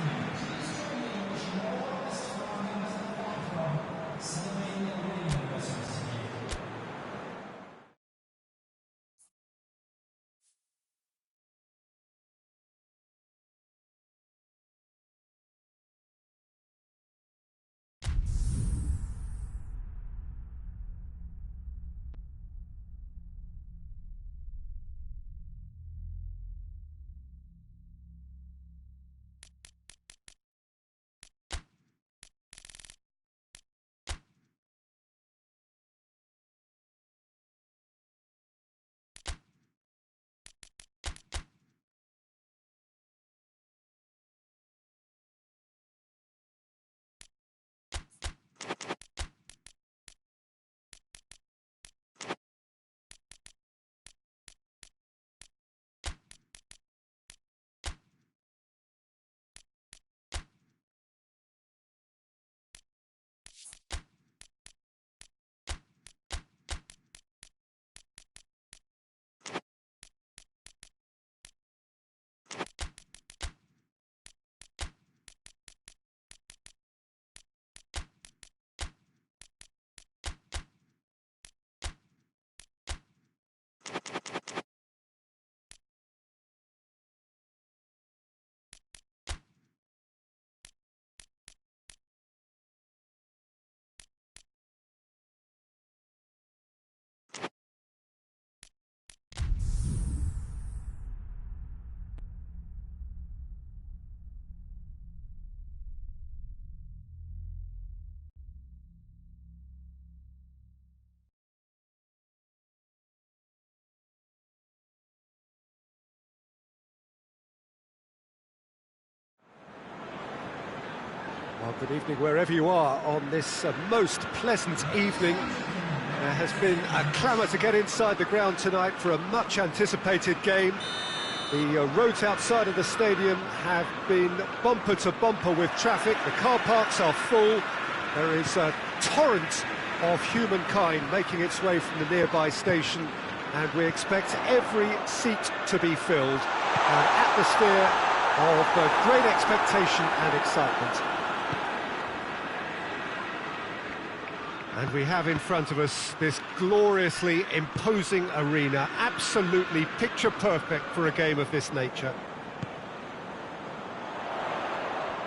Well, good evening wherever you are on this most pleasant evening. There has been a clamour to get inside the ground tonight for a much anticipated game. The roads outside of the stadium have been bumper to bumper with traffic. The car parks are full. There is a torrent of humankind making its way from the nearby station, and we expect every seat to be filled. An atmosphere of great expectation and excitement. And we have in front of us this gloriously imposing arena, absolutely picture perfect for a game of this nature.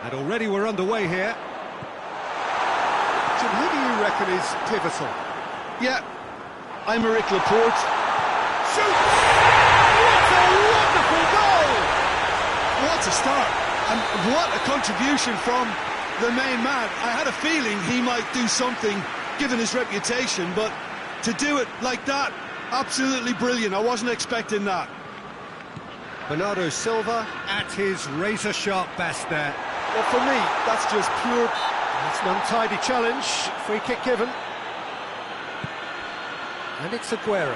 And already we're underway here. Jim, who do you reckon is pivotal? Yeah, I'm Aymeric Laporte. Shoots! What a wonderful goal! What a start, and what a contribution from the main man. I had a feeling he might do something given his reputation, but to do it like that, absolutely brilliant. I wasn't expecting that. Bernardo Silva at his razor-sharp best there. Well, for me, that's just pure... It's an untidy challenge, free kick given. And it's Aguero.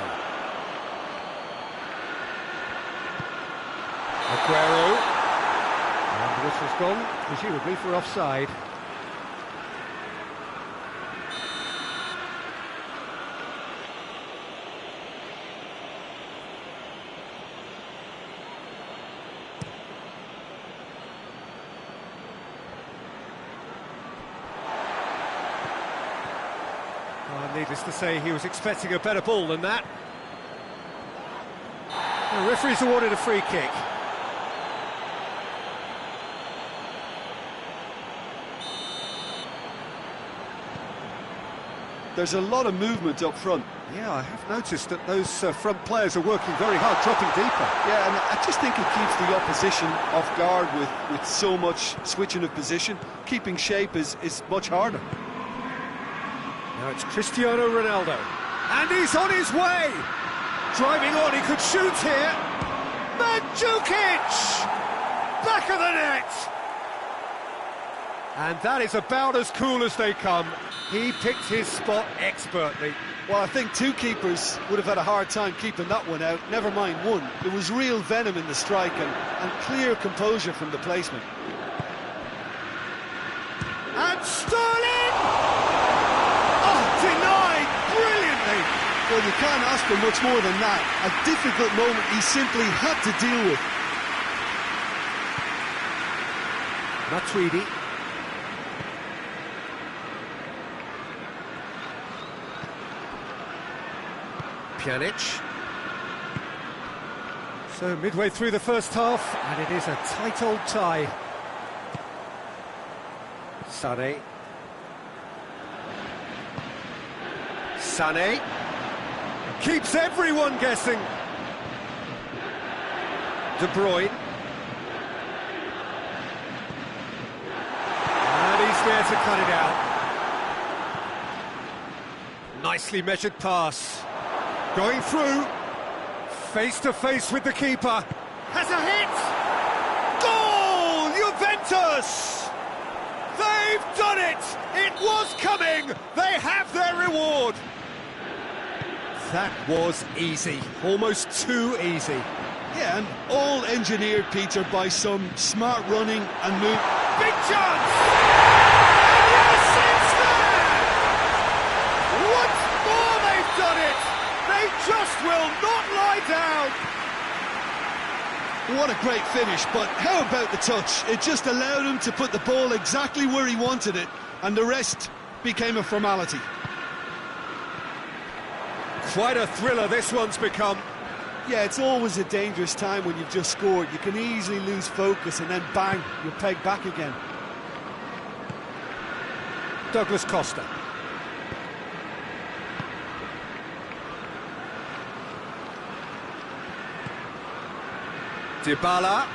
And the whistle's gone, presumably for offside. Needless to say, he was expecting a better ball than that. The referee's awarded a free kick. There's a lot of movement up front. Yeah, I have noticed that those front players are working very hard, dropping deeper. Yeah, and I just think it keeps the opposition off guard with so much switching of position. Keeping shape is much harder. Now it's Cristiano Ronaldo, and he's on his way! Driving on, he could shoot here! Mandzukic! Back of the net! And that is about as cool as they come. He picked his spot expertly. Well, I think two keepers would have had a hard time keeping that one out, never mind one. There was real venom in the strike and clear composure from the placement. And Sterling! Denied brilliantly. Well, you can't ask for much more than that. A difficult moment he simply had to deal with. Matuidi. Pjanic. So midway through the first half, and it is a tight old tie. Sané. Sané keeps everyone guessing. De Bruyne. And he's there to cut it out. Nicely measured pass. Going through. Face to face with the keeper. Has a hit. Goal! Juventus! They've done it! It was coming! They have their reward! That was easy, almost too easy. Yeah, and all engineered, Peter, by some smart running and move. Big chance! And yes, it's there! Once more they've done it! They just will not lie down! What a great finish, but how about the touch? It just allowed him to put the ball exactly where he wanted it, and the rest became a formality. Quite a thriller this one's become. Yeah, it's always a dangerous time when you've just scored. You can easily lose focus and then bang, you're pegged back again. Douglas Costa. Dybala.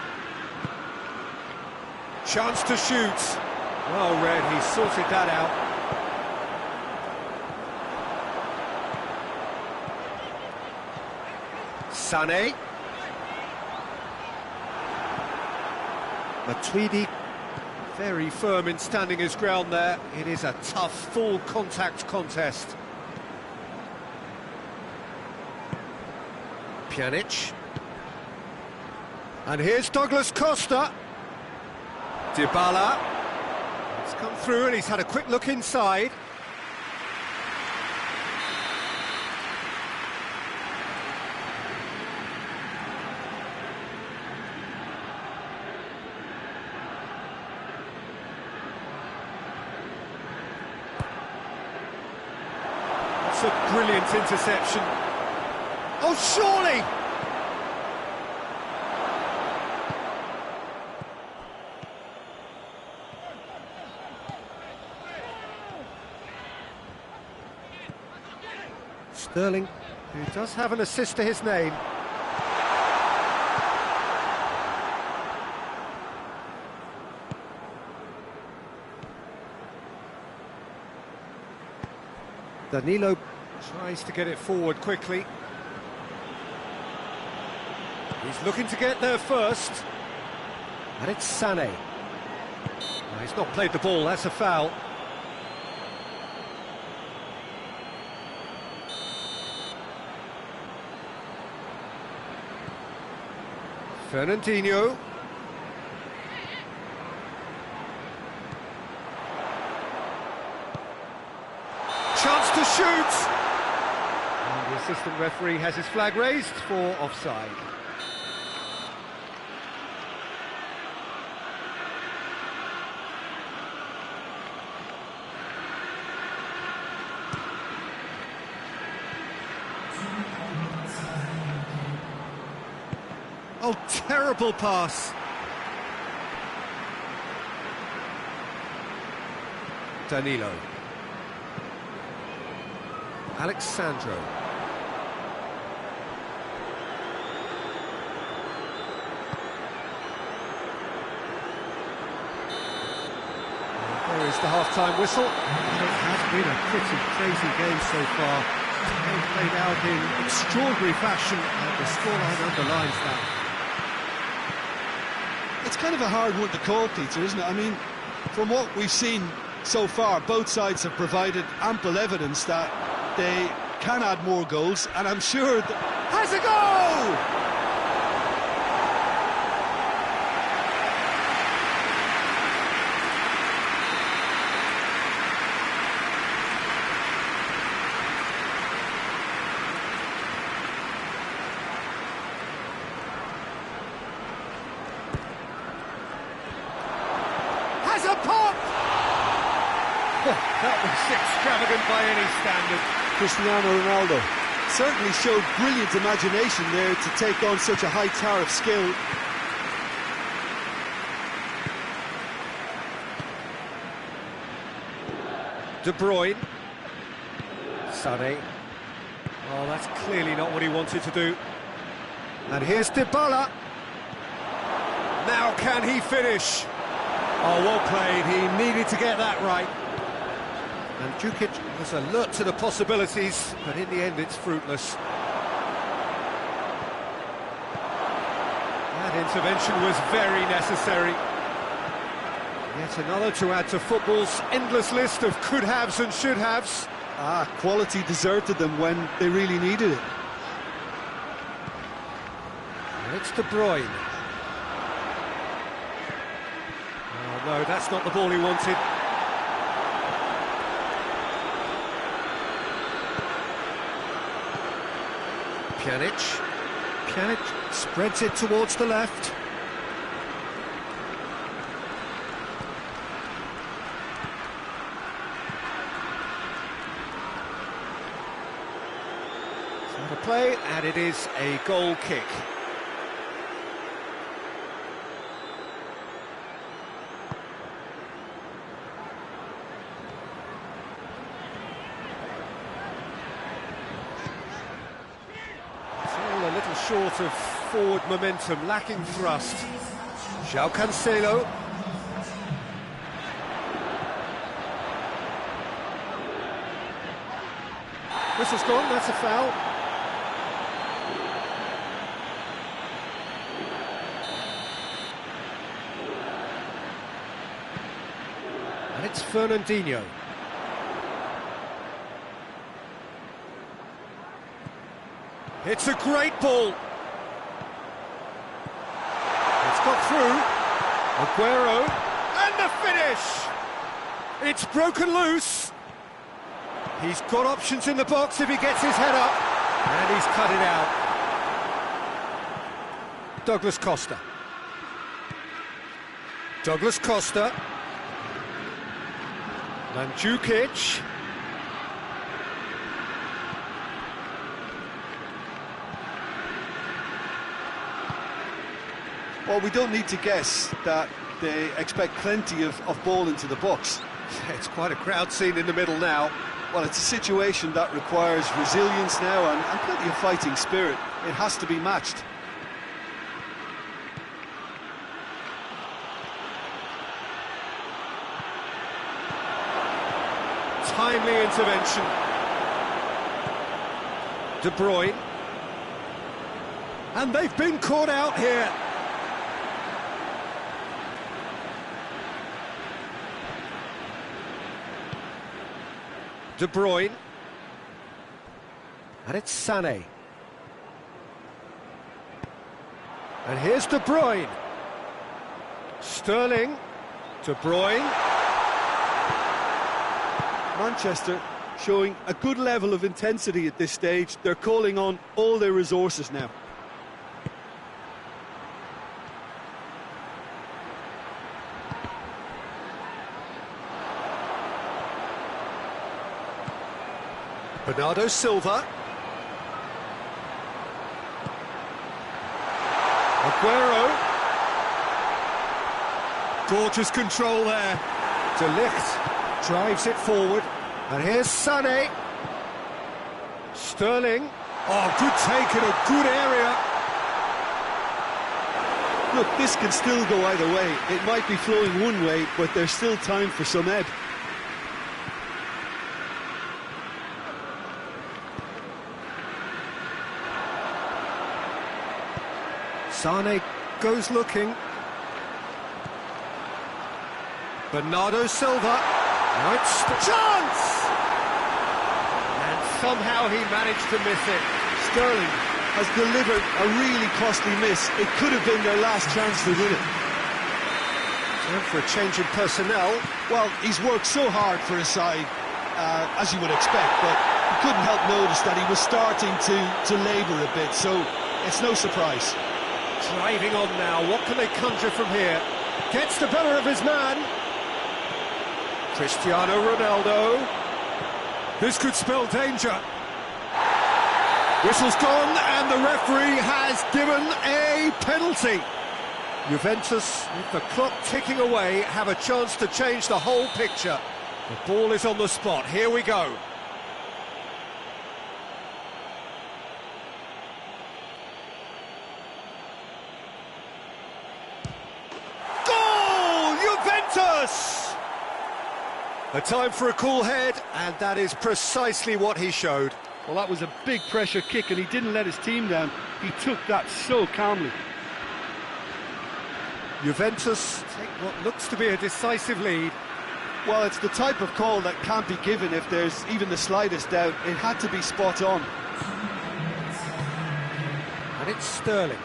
Chance to shoot. Well read, he sorted that out. Sané. Matuidi very firm in standing his ground there. It is a tough, full contact contest. Pjanic. And here's Douglas Costa. Dybala. He's come through and he's had a quick look inside. That's a brilliant interception. Oh, surely! Sterling, who does have an assist to his name. Danilo tries to get it forward quickly. He's looking to get there first. And it's Sané. No, he's not played the ball, that's a foul. Fernandinho. Chance to shoot! And the assistant referee has his flag raised for offside. Oh, terrible pass. Danilo. Alexandro. There is the half-time whistle. It has been a pretty crazy game so far. They've played out in extraordinary fashion, and the scoreline underlines that. It's kind of a hard one to call, Peter, isn't it? I mean, from what we've seen so far, both sides have provided ample evidence that they can add more goals, and I'm sure that... Has a goal! Has a pop! That was extravagant by any standard. Cristiano Ronaldo certainly showed brilliant imagination there to take on such a high tower of skill. De Bruyne. Sané. Oh, that's clearly not what he wanted to do. And here's Dybala. Now can he finish? Oh, well played. He needed to get that right. And Djukic was alert to the possibilities, but in the end it's fruitless. That intervention was very necessary. Yet another to add to football's endless list of could-haves and should-haves. Quality deserted them when they really needed it. And it's De Bruyne. Oh no, that's not the ball he wanted. Pjanic spreads it towards the left. So the play, and it is a goal kick. A little short of forward momentum, lacking thrust. João Cancelo. Whistle's gone, that's a foul. And it's Fernandinho. It's a great ball. It's got through. Aguero. And the finish! It's broken loose. He's got options in the box if he gets his head up. And he's cut it out. Douglas Costa. Douglas Costa. Mandzukic. Well, we don't need to guess that they expect plenty of ball into the box. It's quite a crowd scene in the middle now. Well, it's a situation that requires resilience now and plenty of fighting spirit. It has to be matched. Timely intervention. De Bruyne. And they've been caught out here. De Bruyne. And it's Sané. And here's De Bruyne. Sterling. De Bruyne. Manchester showing a good level of intensity at this stage. They're calling on all their resources now. Bernardo Silva. Aguero. Gorgeous control there. De Ligt drives it forward. And here's Sané. Sterling. Oh, good take in a good area. Look, this can still go either way. It might be flowing one way, but there's still time for some ebb. Sané goes looking. Bernardo Silva. Now it's the chance! And somehow he managed to miss it. Sterling has delivered a really costly miss. It could have been their last chance to win it. Time for a change in personnel. Well, he's worked so hard for his side, as you would expect, but you couldn't help notice that he was starting to labour a bit, so it's no surprise. Driving on now, what can they conjure from here? Gets the better of his man. Cristiano Ronaldo. This could spell danger. Whistle's gone and the referee has given a penalty. Juventus, with the clock ticking away, have a chance to change the whole picture. The ball is on the spot, here we go. Goal! Juventus! A time for a cool head, and that is precisely what he showed. Well, that was a big pressure kick, and he didn't let his team down. He took that so calmly. Juventus take what looks to be a decisive lead. Well, it's the type of call that can't be given if there's even the slightest doubt. It had to be spot on. And it's Sterling.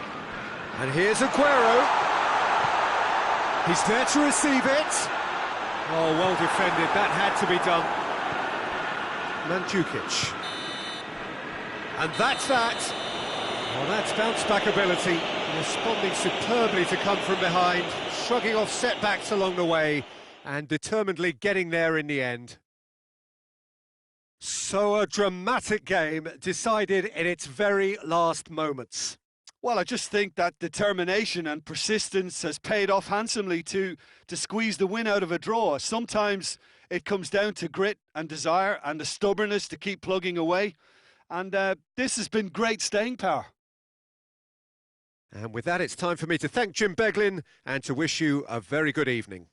And here's Aguero. He's there to receive it. Oh, well defended, that had to be done. Mandzukic. And that's that. Well, that's bounce-back ability, responding superbly to come from behind, shrugging off setbacks along the way, and determinedly getting there in the end. So a dramatic game, decided in its very last moments. Well, I just think that determination and persistence has paid off handsomely to squeeze the win out of a draw. Sometimes it comes down to grit and desire and the stubbornness to keep plugging away. And this has been great staying power. And with that, it's time for me to thank Jim Beglin and to wish you a very good evening.